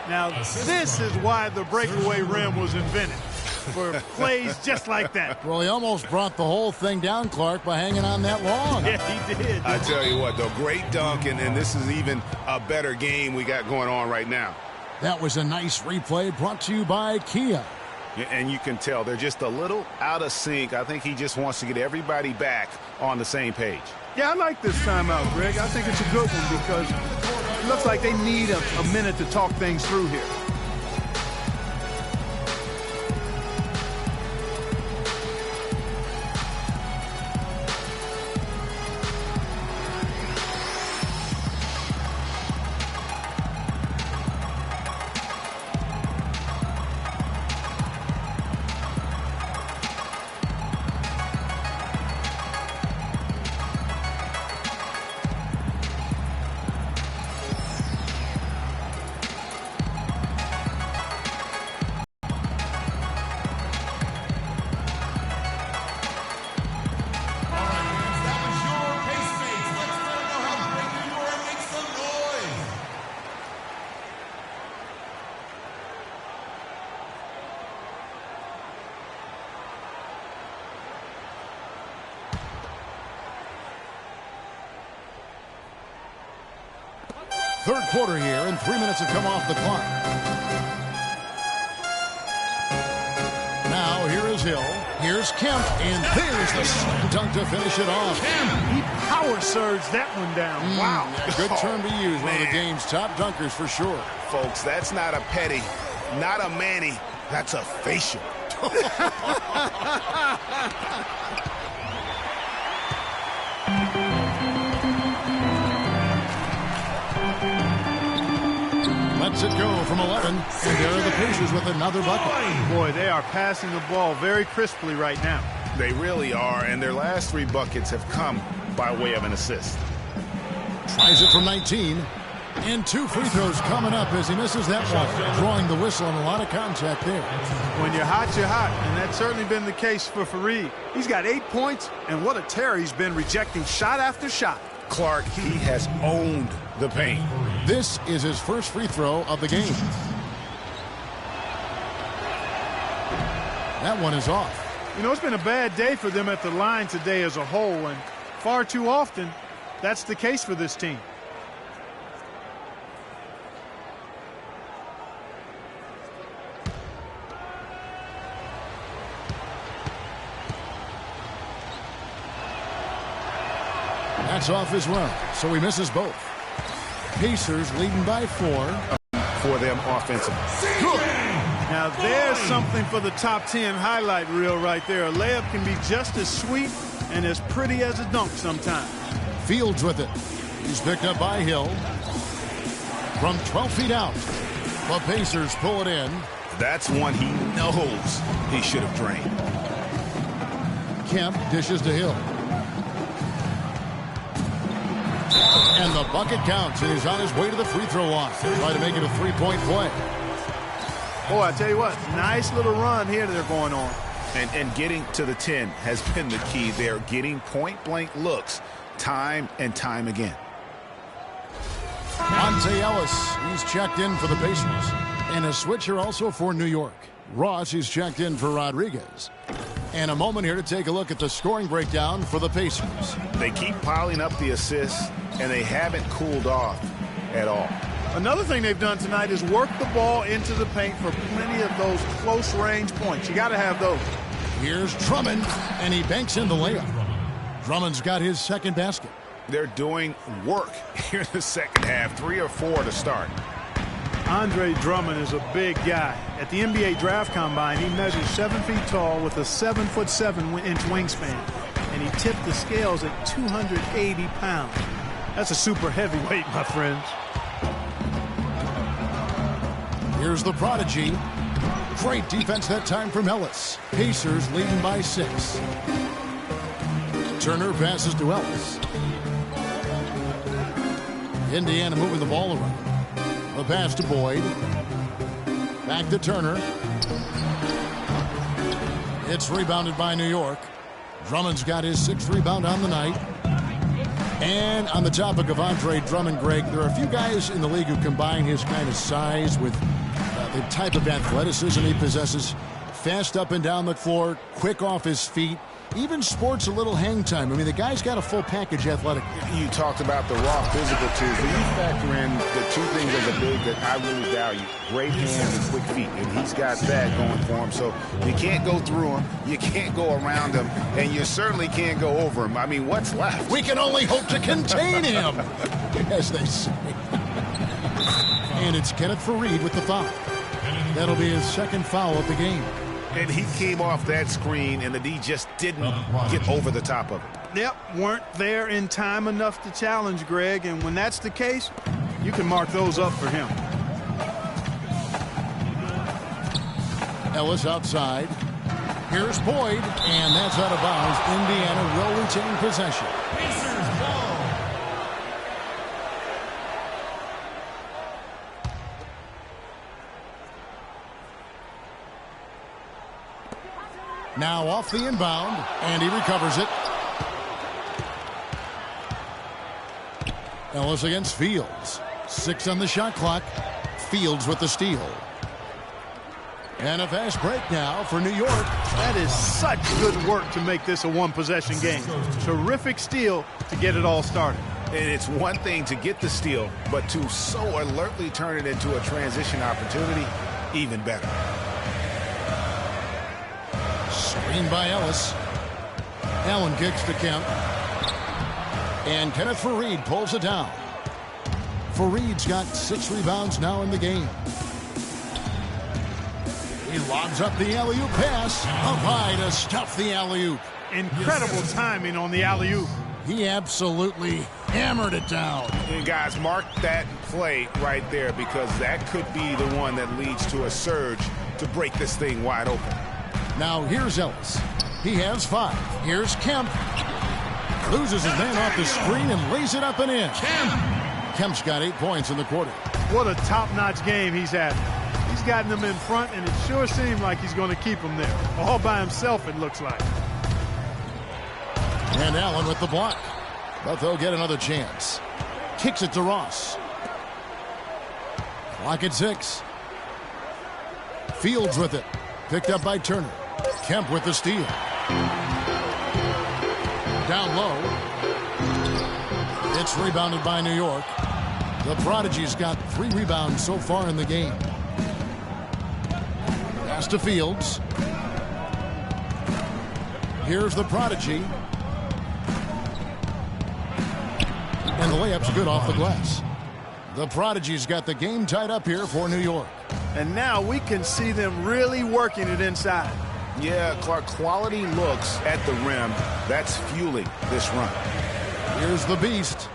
Now, this is why the breakaway rim was invented, for plays just like that. Well, he almost brought the whole thing down, Clark, by hanging on that long. Yeah, he did. I tell you what, though, great dunk, and this is even a better game we got going on right now. That was a nice replay brought to you by Kia. Yeah, and you can tell they're just a little out of sync. I think he just wants to get everybody back on the same page. Yeah, I like this timeout, Greg. I think it's a good one because it looks like they need a minute to talk things through here. Third quarter here, and 3 minutes have come off the clock. Now here is Hill. Here's Kemp, and there's the slam dunk to finish it off. He power surged that one down. Wow. Good term to use. One of the game's top dunkers for sure. Folks, that's not a petty, not a Manny. That's a facial. Lets it go from 11, and there are the Pacers with another bucket. Boy, they are passing the ball very crisply right now. They really are, and their last 3 buckets have come by way of an assist. Tries it from 19, and 2 free throws coming up as he misses that one, drawing the whistle and a lot of contact there. When you're hot, and that's certainly been the case for Fareed. He's got 8 points, and what a tear he's been, rejecting shot after shot. Clark, he has owned the paint. This is his first free throw of the game. That one is off. You know, it's been a bad day for them at the line today as a whole, and far too often, that's the case for this team. That's off as well, so he misses both. Pacers leading by 4. For them offensively. Good. Now there's something for the top 10 highlight reel right there. A layup can be just as sweet and as pretty as a dunk sometimes. Fields with it. He's picked up by Hill. From 12 feet out, the Pacers pull it in. That's one he knows he should have drained. Kemp dishes to Hill. And the bucket counts, and he's on his way to the free throw line. Try to make it a 3-point play. Boy, I tell you what, nice little run here they're going on. And getting to the 10 has been the key. They're getting point-blank looks time and time again. Monte Ellis, he's checked in for the Pacers. And a switcher also for New York. Ross, he's checked in for Rodriguez. And a moment here to take a look at the scoring breakdown for the Pacers. They keep piling up the assists, and they haven't cooled off at all. Another thing they've done tonight is work the ball into the paint for plenty of those close-range points. You got to have those. Here's Drummond, and he banks in the layup. Drummond's got his second basket. They're doing work here in the second half, 3 or 4 to start. Andre Drummond is a big guy. At the NBA Draft Combine, he measures 7 feet tall with a 7'7" wingspan. And he tipped the scales at 280 pounds. That's a super heavyweight, my friends. Here's the prodigy. Great defense that time from Ellis. Pacers leading by 6. Turner passes to Ellis. Indiana moving the ball around. The pass to Boyd. Back to Turner. It's rebounded by New York. Drummond's got his 6th rebound on the night. And on the topic of Andre Drummond, Greg, there are a few guys in the league who combine his kind of size with the type of athleticism he possesses. Fast up and down the floor, quick off his feet, even sports a little hang time. I mean, the guy's got a full package athletic. You talked about the raw physical tools. When you factor in the 2 things as a big that I really value, great hands and quick feet, and he's got that going for him. So you can't go through him, you can't go around him, and you certainly can't go over him. I mean, what's left? We can only hope to contain him, as they say. And it's Kenneth Fareed with the foul. That'll be his 2nd foul of the game. And he came off that screen, and the D just didn't get over the top of it. Yep, weren't there in time enough to challenge Greg, and when that's the case, you can mark those up for him. Ellis outside. Here's Boyd, and that's out of bounds. Indiana will retain possession. Pacers ball. Now off the inbound, and he recovers it. Ellis against Fields. 6 on the shot clock. Fields with the steal. And a fast break now for New York. That is such good work to make this a 1-possession game. Terrific steal to get it all started. And it's one thing to get the steal, but to so alertly turn it into a transition opportunity, even better. Screen by Ellis. Allen kicks to Kemp. And Kenneth Faried pulls it down. Faried's got 6 rebounds now in the game. He lobs up the alley-oop pass. Up high to stuff the alley-oop. Incredible timing on the alley-oop. He absolutely hammered it down. And guys, mark that play right there, because that could be the one that leads to a surge to break this thing wide open. Now here's Ellis. He has 5. Here's Kemp. Loses his man off the screen and lays it up and in. Kemp's got 8 points in the quarter. What a top-notch game he's had. He's gotten them in front, and it sure seemed like he's going to keep them there. All by himself, it looks like. And Allen with the block. But they'll get another chance. Kicks it to Ross. Clock at 6. Fields with it. Picked up by Turner. Kemp with the steal. Down low. It's rebounded by New York. The Prodigy's got 3 rebounds so far in the game. Pass to Fields. Here's the Prodigy. And the layup's good off the glass. The Prodigy's got the game tied up here for New York. And now we can see them really working it inside. Yeah, Clark, quality looks at the rim. That's fueling this run. Here's the Beast.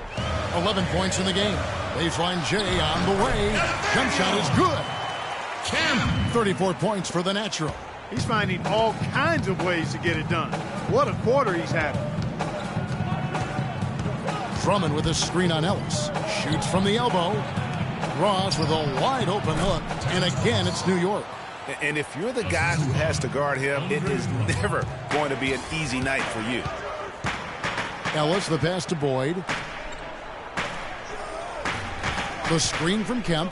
11 points in the game. Baseline J on the way. Jump shot is good. 34 points for the natural. He's finding all kinds of ways to get it done. What a quarter he's having. Drummond with a screen on Ellis. Shoots from the elbow. Ross with a wide open hook. And again, it's New York. And if you're the guy who has to guard him, it is never going to be an easy night for you. Ellis, the pass to Boyd. The screen from Kemp.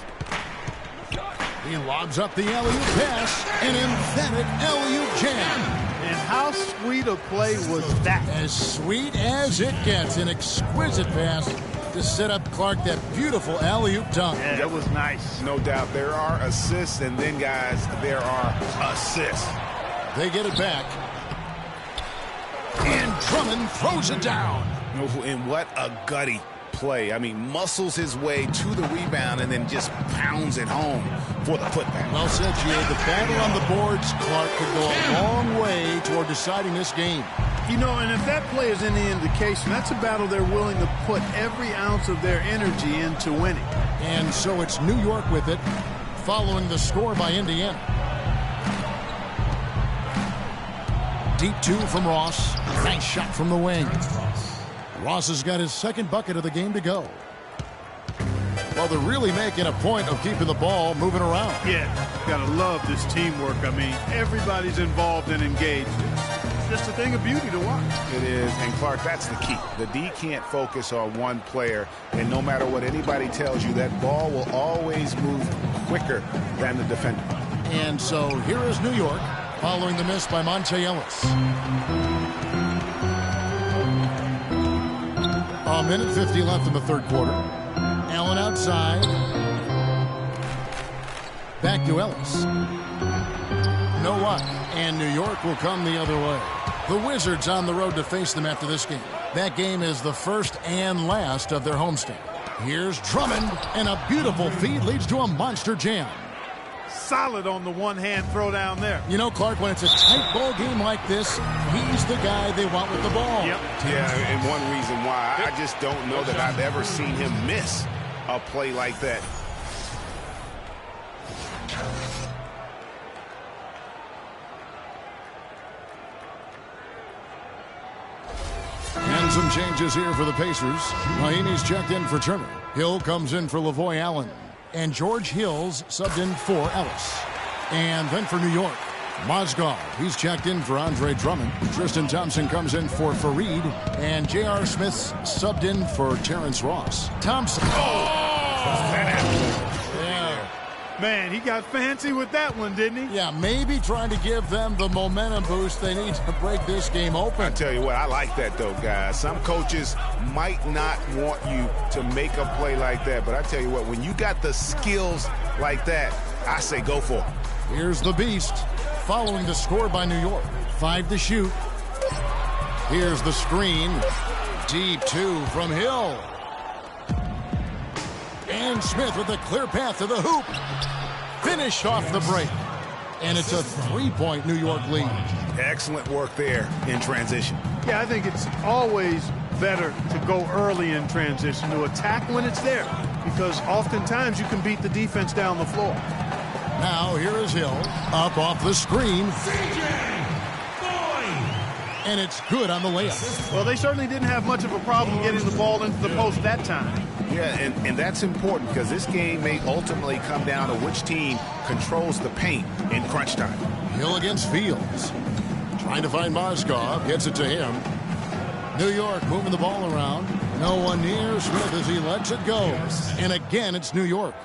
He lobs up the alley-oop pass. An emphatic alley-oop jam. And how sweet a play was that? As sweet as it gets. An exquisite pass to set up Clark that beautiful alley-oop dunk. Yeah, that was nice. No doubt. There are assists, and then, guys, there are assists. They get it back. And Drummond throws it down. And what a gutty play. I mean, muscles his way to the rebound and then just pounds it home for the putback. Well said, G.A. The battle on the boards, Clark, could go a long way toward deciding this game. You know, and if that play is any indication, that's a battle they're willing to put every ounce of their energy into winning. And so it's New York with it, following the score by Indiana. Deep 2 from Ross. Nice shot from the wing. Ross has got his 2nd bucket of the game to go. Well, they're really making a point of keeping the ball moving around. Yeah, gotta love this teamwork. I mean, everybody's involved and engaged. It's just a thing of beauty to watch. It is, and Clark, that's the key. The D can't focus on one player, and no matter what anybody tells you, that ball will always move quicker than the defender. And so here is New York, following the miss by Monte Ellis. A minute 50 left in the 3rd quarter. Allen outside. Back to Ellis. No luck, and New York will come the other way. The Wizards on the road to face them after this game. That game is the first and last of their homestand. Here's Drummond, and a beautiful feed leads to a monster jam. Solid on the one-hand throw down there. You know, Clark, when it's a tight ball game like this, he's the guy they want with the ball. Yep. Yeah, and one reason why, I just don't know that I've ever seen him miss a play like that. And some changes here for the Pacers. Mahinmi's checked in for Turner. Hill comes in for Lavoy Allen. And George Hill's subbed in for Ellis. And then for New York, Mozgov, he's checked in for Andre Drummond. Tristan Thompson comes in for Faried. And J.R. Smith's subbed in for Terrence Ross. Thompson. Yeah. Man, he got fancy with that one, didn't he? Yeah, maybe trying to give them the momentum boost they need to break this game open. I tell you what, I like that, though, guys. Some coaches might not want you to make a play like that, but I tell you what, when you got the skills like that, I say go for it. Here's the Beast following the score by New York. 5 to shoot. Here's the screen. Deep 2 from Hill. And Smith with a clear path to the hoop. Finished off the break. And it's a 3-point New York lead. Excellent work there in transition. Yeah, I think it's always better to go early in transition, to attack when it's there, because oftentimes you can beat the defense down the floor. Now here is Hill, up off the screen. And it's good on the layup. Well, they certainly didn't have much of a problem getting the ball into the post that time. Yeah, and that's important because this game may ultimately come down to which team controls the paint in crunch time. Hill against Fields. Trying to find Mozgov. Gets it to him. New York moving the ball around. No one near Smith as he lets it go. And again, it's New York.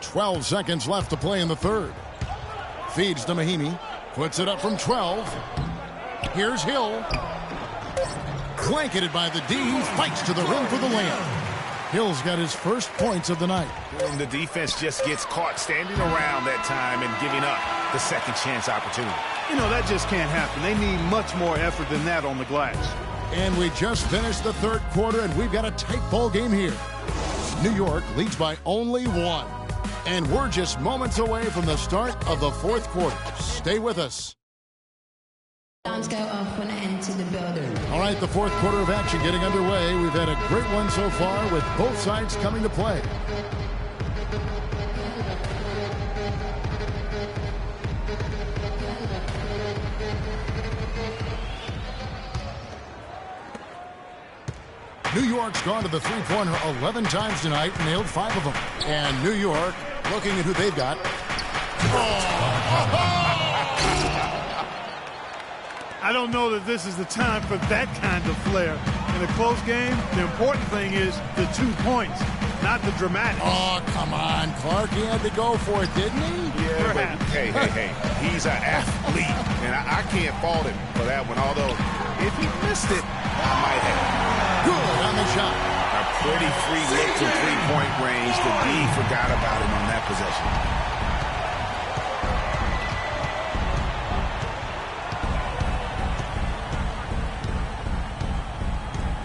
12 seconds left to play in the third. Feeds to Mahinmi. Puts it up from 12. Here's Hill. Blanketed by the D. He fights to the rim for the layup. Hill's got his first points of the night. And the defense just gets caught standing around that time and giving up the second chance opportunity. You know, that just can't happen. They need much more effort than that on the glass. And we just finished the third quarter, and we've got a tight ball game here. New York leads by only 1. And we're just moments away from the start of the fourth quarter. Stay with us. Alarms go off when I enter the building. All right, the fourth quarter of action getting underway. We've had a great one so far with both sides coming to play. New York's gone to the three-pointer 11 times tonight, nailed 5 of them. And New York, looking at who they've got. I don't know that this is the time for that kind of flair. In a close game, the important thing is the 2 points, not the dramatics. Oh, come on, Clark. He had to go for it, didn't he? Yeah, but hey, he's an athlete, and I can't fault him for that one, although if he missed it, I might have. Good on the shot. A pretty free look from three-point range. The D forgot about him on that possession.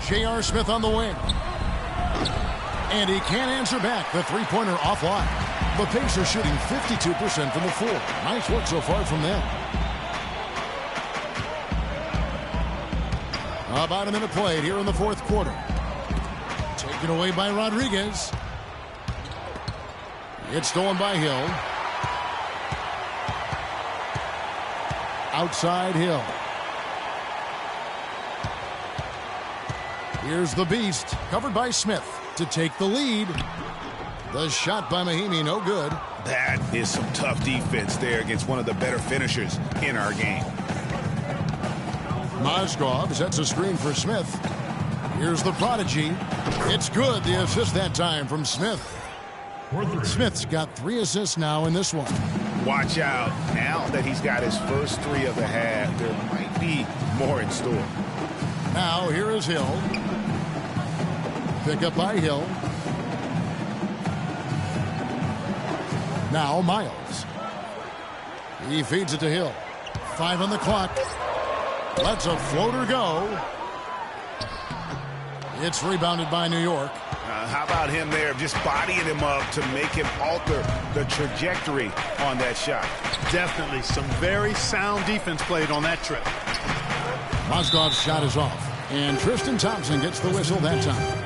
J.R. Smith on the wing. And he can't answer back. The three-pointer offline. The Pacers shooting 52% from the floor. Nice work so far from them. About a minute played here in the fourth quarter. Taken away by Rodriguez. It's stolen by Hill. Outside Hill. Here's the Beast, covered by Smith to take the lead. The shot by Mahinmi, no good. That is some tough defense there against one of the better finishers in our game. Mozgov sets a screen for Smith. Here's the prodigy. It's good, the assist that time from Smith. Smith's got 3 assists now in this one. Watch out. Now that he's got his first 3 of the half, there might be more in store. Now here is Hill. Pick up by Hill. Now Miles. He feeds it to Hill. 5 on the clock. Lets a floater go. It's rebounded by New York. How about him there just bodying him up to make him alter the trajectory on that shot? Definitely some very sound defense played on that trip. Mozgov's shot is off. And Tristan Thompson gets the whistle that time.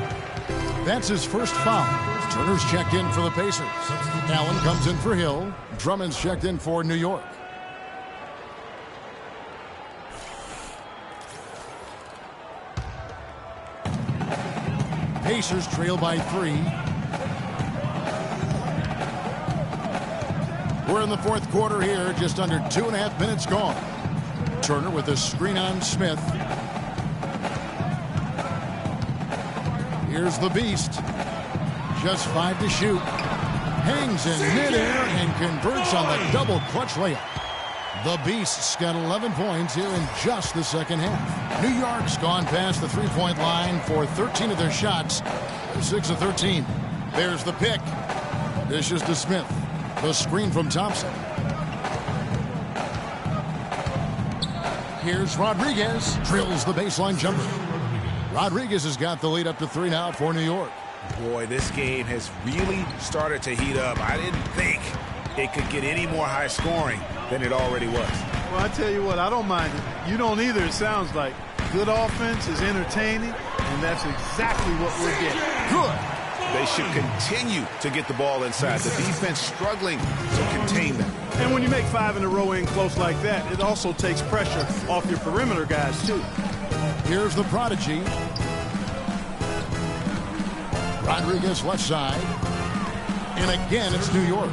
That's his first foul. Turner's checked in for the Pacers. Allen comes in for Hill. Drummond's checked in for New York. Pacers trail by 3. We're in the fourth quarter here, just under 2.5 minutes gone. Turner with a screen on Smith. Here's the Beast. Just 5 to shoot. hangs in midair and converts on the double clutch layup. The Beasts got 11 points here in just the second half. New York's gone past the three-point line for 13 of their shots. They're 6 of 13. There's the pick. Dishes to Smith. The screen from Thompson. Here's Rodriguez. Drills the baseline jumper. Rodriguez has got the lead up to 3 now for New York. Boy, this game has really started to heat up. I didn't think it could get any more high scoring than it already was. Well, I tell you what, I don't mind it. You don't either, it sounds like. Good offense is entertaining, and that's exactly what we're getting. Good. They should continue to get the ball inside. The defense struggling to contain them. And when you make 5 in a row in close like that, it also takes pressure off your perimeter guys, too. Here's the prodigy. Rodriguez left side. And again, it's New York.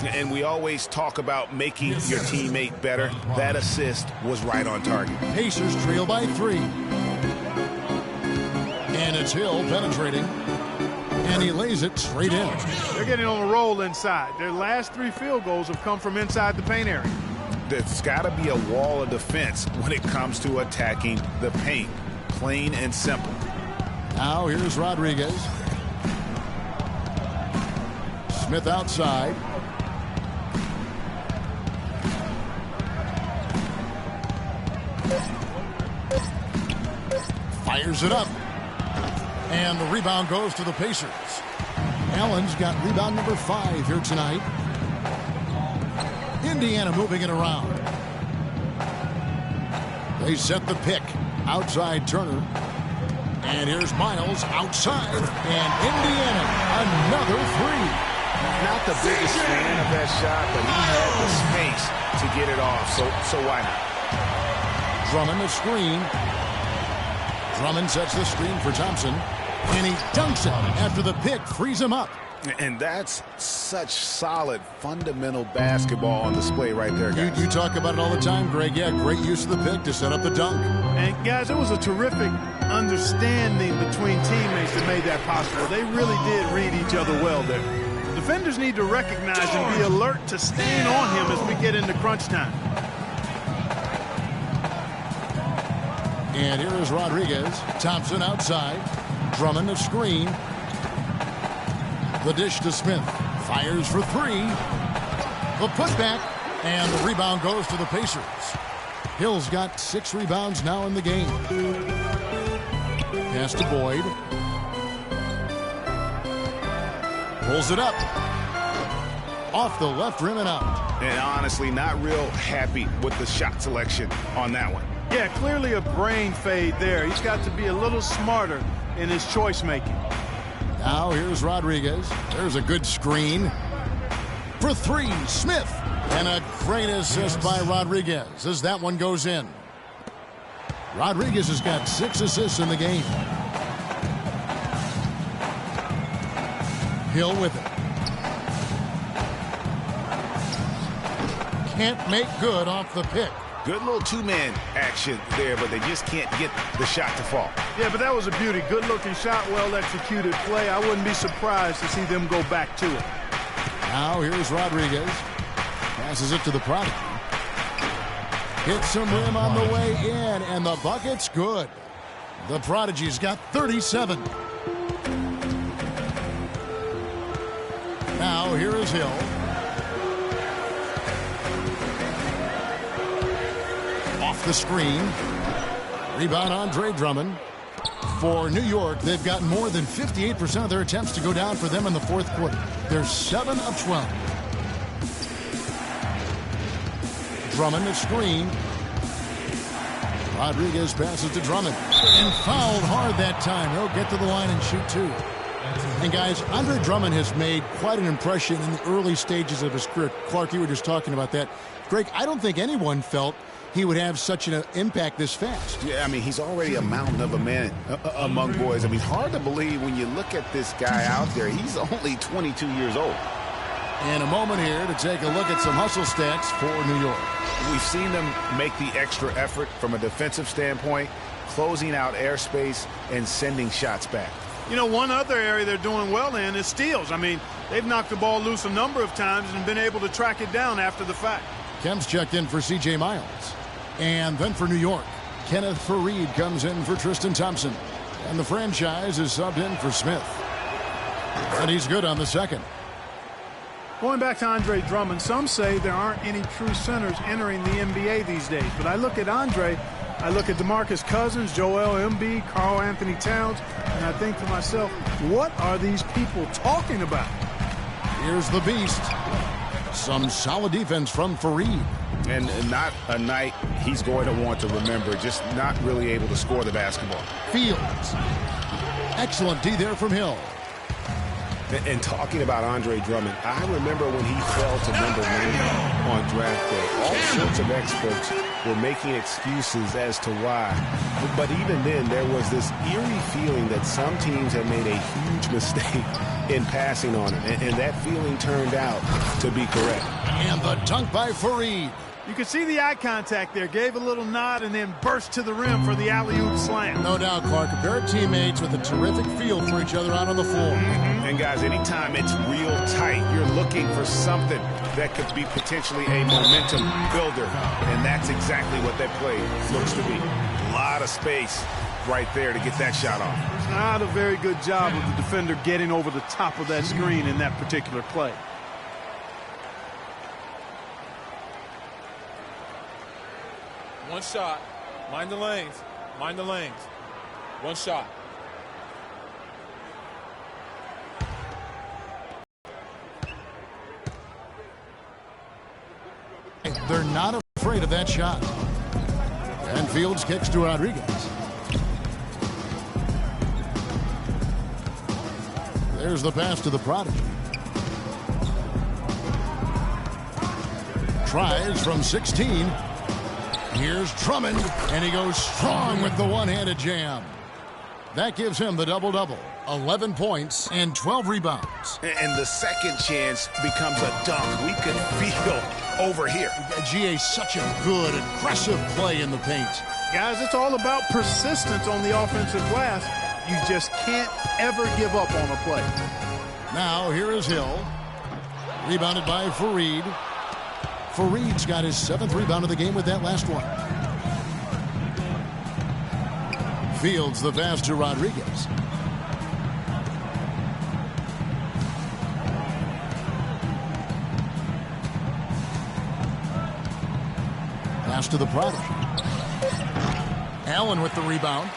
And we always talk about making your teammate better. That assist was right on target. Pacers trail by 3. And it's Hill penetrating. And he lays it straight in. They're getting on a roll inside. Their last 3 field goals have come from inside the paint area. There's got to be a wall of defense when it comes to attacking the paint. Plain and simple. Now here's Rodriguez. Smith outside. Fires it up. And the rebound goes to the Pacers. Allen's got rebound number 5 here tonight. Indiana moving it around. They set the pick. Outside Turner. And here's Miles outside. And Indiana, another 3. Not the biggest fan of that shot, but he had the space to get it off. So why not? Drummond the screen. Drummond sets the screen for Thompson. And he dunks it after the pick frees him up. And that's such solid, fundamental basketball on display right there, guys. You talk about it all the time, Greg. Yeah, great use of the pick to set up the dunk. And, guys, it was a terrific understanding between teammates that made that possible. They really did read each other well there. Defenders need to recognize and be alert to staying on him as we get into crunch time. And here is Rodriguez. Thompson outside. Drummond the screen. The dish to Smith. Fires for 3. The putback. And the rebound goes to the Pacers. Hill's got 6 rebounds now in the game. Pass to Boyd. Pulls it up. Off the left rim and out. And honestly, not real happy with the shot selection on that one. Yeah, clearly a brain fade there. He's got to be a little smarter in his choice making. Now here's Rodriguez. There's a good screen. For 3, Smith. And a great assist by Rodriguez as that one goes in. Rodriguez has got 6 assists in the game. Hill with it. Can't make good off the pick. Good little 2-man action there, but they just can't get the shot to fall. Yeah, but that was a beauty. Good-looking shot, well-executed play. I wouldn't be surprised to see them go back to it. Now here's Rodriguez. Passes it to the prodigy. Hits some rim on the way in, and the bucket's good. The prodigy's got 37. Now here is Hill. Off the screen. Rebound Andre Drummond. For New York, they've gotten more than 58% of their attempts to go down for them in the fourth quarter. They're 7 of 12. Drummond the screen. Rodriguez passes to Drummond. And fouled hard that time. He'll get to the line and shoot 2. And guys, Andre Drummond has made quite an impression in the early stages of his career. Clark, you were just talking about that. Greg, I don't think anyone felt he would have such an impact this fast. Yeah, I mean, he's already a mountain of a man among boys. I mean, hard to believe when you look at this guy out there. He's only 22 years old. And a moment here to take a look at some hustle stats for New York. We've seen them make the extra effort from a defensive standpoint, closing out airspace and sending shots back. You know, one other area they're doing well in is steals. I mean, they've knocked the ball loose a number of times and been able to track it down after the fact. Kemp's checked in for C.J. Miles. And then for New York, Kenneth Faried comes in for Tristan Thompson. And the franchise is subbed in for Smith. And he's good on the second. Going back to Andre Drummond, some say there aren't any true centers entering the NBA these days. But I look at Andre, I look at DeMarcus Cousins, Joel Embiid, Karl Anthony Towns, and I think to myself, what are these people talking about? Here's the beast. Some solid defense from Faried. And not a night he's going to want to remember, just not really able to score the basketball. Fields. Excellent D there from Hill. And talking about Andre Drummond, I remember when he fell to number 9 on draft day. All sorts of experts were making excuses as to why. But even then, there was this eerie feeling that some teams had made a huge mistake in passing on him. And that feeling turned out to be correct. And the dunk by Faried. You can see the eye contact there. Gave a little nod and then burst to the rim for the alley-oop slam. No doubt, Clark. A pair of teammates with a terrific feel for each other out on the floor. And guys, anytime it's real tight, you're looking for something that could be potentially a momentum builder. And that's exactly what that play looks to be. A lot of space right there to get that shot off. It's not a very good job of the defender getting over the top of that screen in that particular play. One shot. Mind the lanes. Mind the lanes. One shot. They're not afraid of that shot. And Fields kicks to Rodriguez. There's the pass to the prodigy. Tries from 16. Here's Drummond, and he goes strong with the one-handed jam. That gives him the double-double. 11 points and 12 rebounds. And the second chance becomes a dunk. We can feel over here. GA, such a good, aggressive play in the paint. Guys, it's all about persistence on the offensive glass. You just can't ever give up on a play. Now, here is Hill. Rebounded by Faried. Faried's got his 7th rebound of the game with that last one. Fields the pass to Rodriguez. Pass to the prodigy. Allen with the rebound.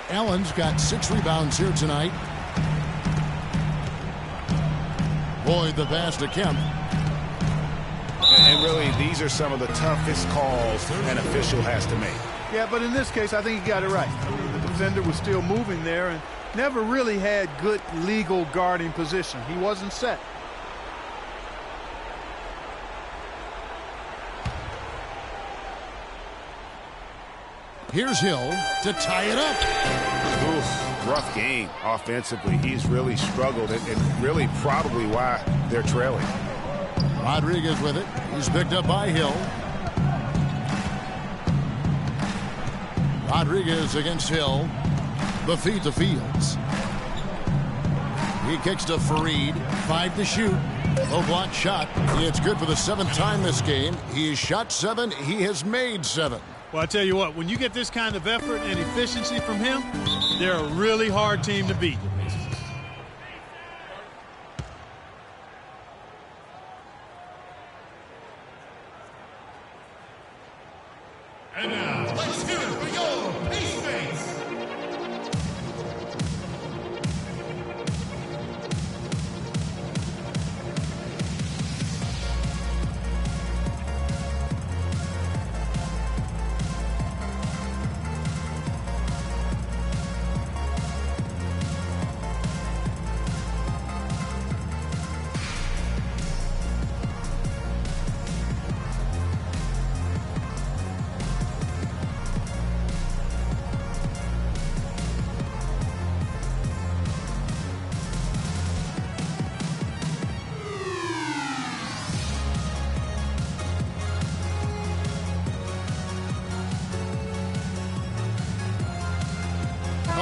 Allen's got 6 rebounds here tonight. Boyd the pass to Kemp. And really, these are some of the toughest calls an official has to make. Yeah, but in this case, I think he got it right. I mean, the defender was still moving there and never really had good legal guarding position. He wasn't set. Here's Hill to tie it up. Oof, rough game offensively. He's really struggled, and really probably why they're trailing. Rodriguez with it. He's picked up by Hill. Rodriguez against Hill. The feed to Fields. He kicks to Faried. 5 to shoot. Low block shot. It's good for the 7th time this game. He's shot 7. He has made 7. Well, I tell you what, when you get this kind of effort and efficiency from him, they're a really hard team to beat. And now, let's hear it for your Pace-Mates.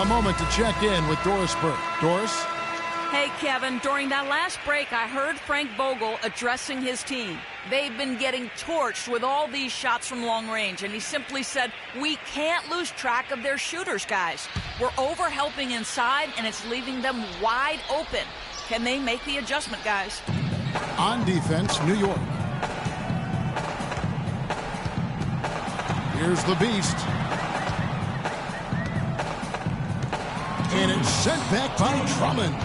a moment to check in with Doris Burke. Doris? Hey, Kevin, during that last break, I heard Frank Vogel addressing his team. They've been getting torched with all these shots from long range, and he simply said, we can't lose track of their shooters, guys. We're over-helping inside, and it's leaving them wide open. Can they make the adjustment, guys? On defense, New York. Here's the Beast. And it's sent back by Drummond.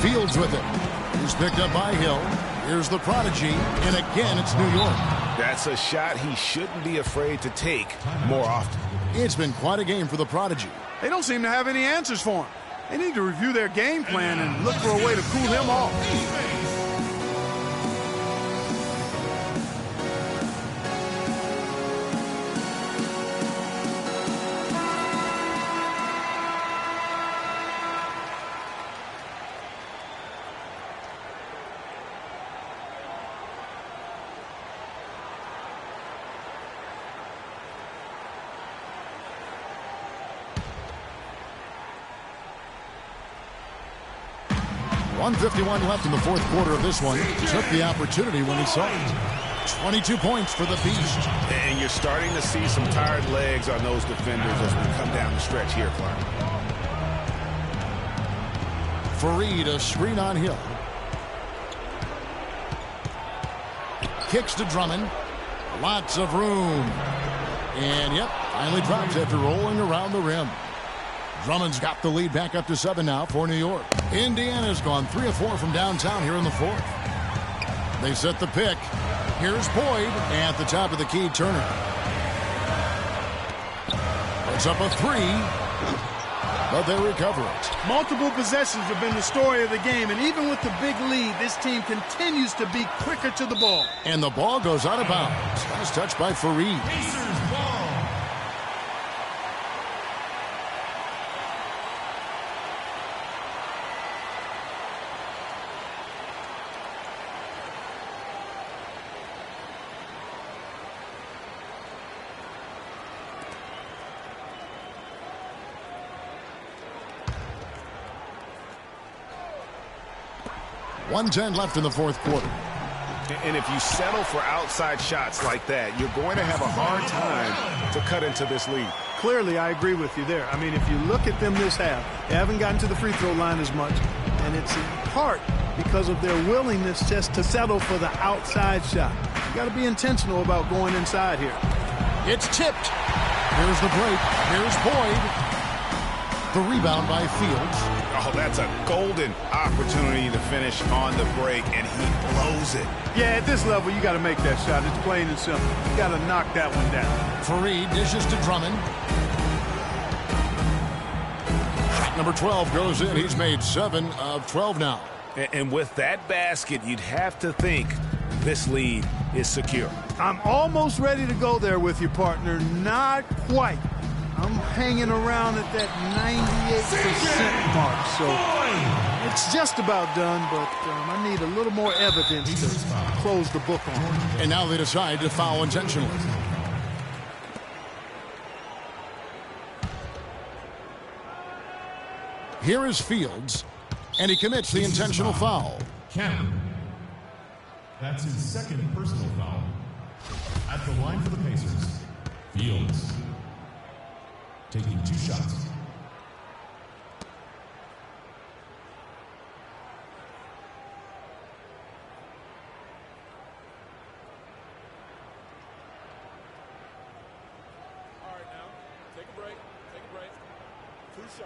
Fields with it. He's picked up by Hill. Here's the Prodigy. And again, it's New York. That's a shot he shouldn't be afraid to take more often. It's been quite a game for the Prodigy. They don't seem to have any answers for him. They need to review their game plan and look for a way to cool him off. .151 left in the fourth quarter of this one. Took the opportunity when he saw it. 22 points for the Beast. And you're starting to see some tired legs on those defenders as we come down the stretch here, Clark. Fareed, a screen on Hill. Kicks to Drummond. Lots of room. And, yep, finally drops after rolling around the rim. Drummond's got the lead back up to 7 now for New York. Indiana's gone 3 of 4 from downtown here in the fourth. They set the pick. Here's Boyd at the top of the key. Turner. Puts up a 3, but they recover it. Multiple possessions have been the story of the game, and even with the big lead, this team continues to be quicker to the ball. And the ball goes out of bounds. Last touch by Fareed. Pacers ball. .110 left in the fourth quarter. And if you settle for outside shots like that, you're going to have a hard time to cut into this lead. Clearly, I agree with you there. I mean, if you look at them this half, they haven't gotten to the free throw line as much. And it's in part because of their willingness just to settle for the outside shot. You got to be intentional about going inside here. It's tipped. Here's the break. Here's Boyd. The rebound by Fields. Oh, that's a golden opportunity to finish on the break, and he blows it. Yeah, at this level, you got to make that shot. It's plain and simple. You got to knock that one down. Fareed dishes to Drummond. Shot number 12 goes in. He's made 7 of 12 now. And with that basket, you'd have to think this lead is secure. I'm almost ready to go there with you, partner. Not quite. I'm hanging around at that 98% mark, so it's just about done, but I need a little more evidence to close the book on. And now they decide to foul intentionally. Here is Fields, and he commits the intentional foul. Cameron. That's his second personal foul. At the line for the Pacers, Fields. Taking 2 shots. All right, now, take a break. 2 shots.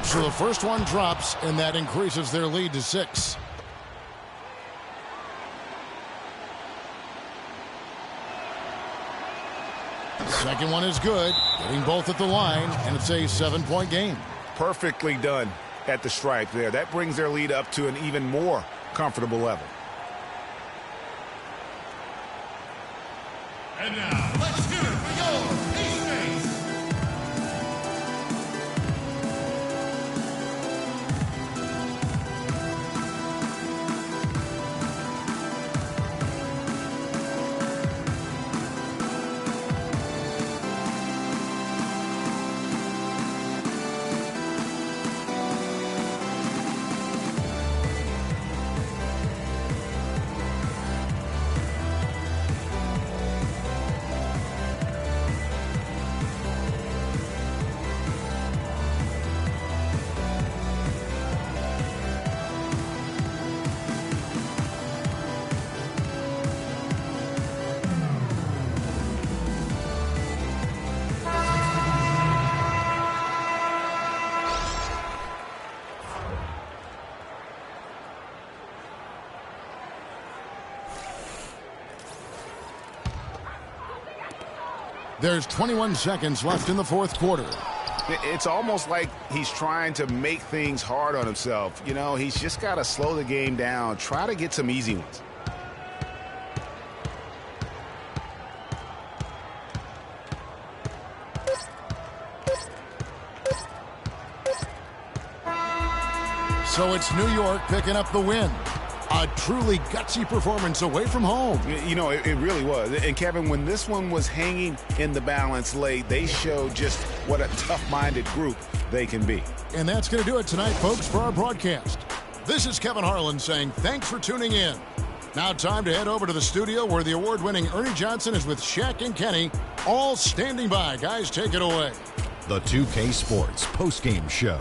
So the first one drops, and that increases their lead to 6. Second one is good, getting both at the line, and it's a 7-point game. Perfectly done at the stripe there. That brings their lead up to an even more comfortable level. And now, let's hear it for your Ace Base. There's 21 seconds left in the fourth quarter. It's almost like he's trying to make things hard on himself. You know, he's just got to slow the game down, try to get some easy ones. So it's New York picking up the win. A truly gutsy performance away from home. You know, it really was. And, Kevin, when this one was hanging in the balance late, they showed just what a tough-minded group they can be. And that's going to do it tonight, folks, for our broadcast. This is Kevin Harlan saying thanks for tuning in. Now time to head over to the studio where the award-winning Ernie Johnson is with Shaq and Kenny, all standing by. Guys, take it away. The 2K Sports postgame show.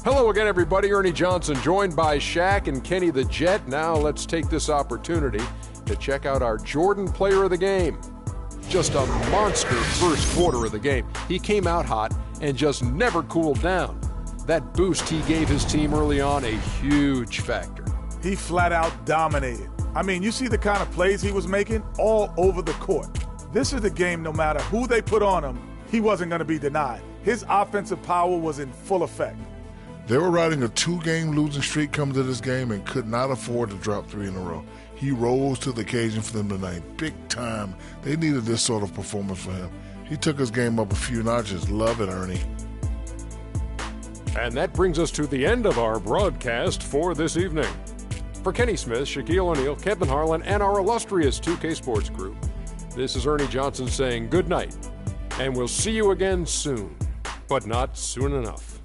Hello again, everybody. Ernie Johnson, joined by Shaq and Kenny the Jet. Now let's take this opportunity to check out our Jordan player of the game. Just a monster first quarter of the game. He came out hot and just never cooled down. That boost he gave his team early on, a huge factor. He flat out dominated. I mean, you see the kind of plays he was making all over the court. This is the game, no matter who they put on him, he wasn't going to be denied. His offensive power was in full effect. They were riding a 2-game losing streak coming to this game and could not afford to drop 3 in a row. He rose to the occasion for them tonight, big time. They needed this sort of performance for him. He took his game up a few notches. Love it, Ernie. And that brings us to the end of our broadcast for this evening. For Kenny Smith, Shaquille O'Neal, Kevin Harlan, and our illustrious 2K Sports Group, this is Ernie Johnson saying good night, and we'll see you again soon, but not soon enough.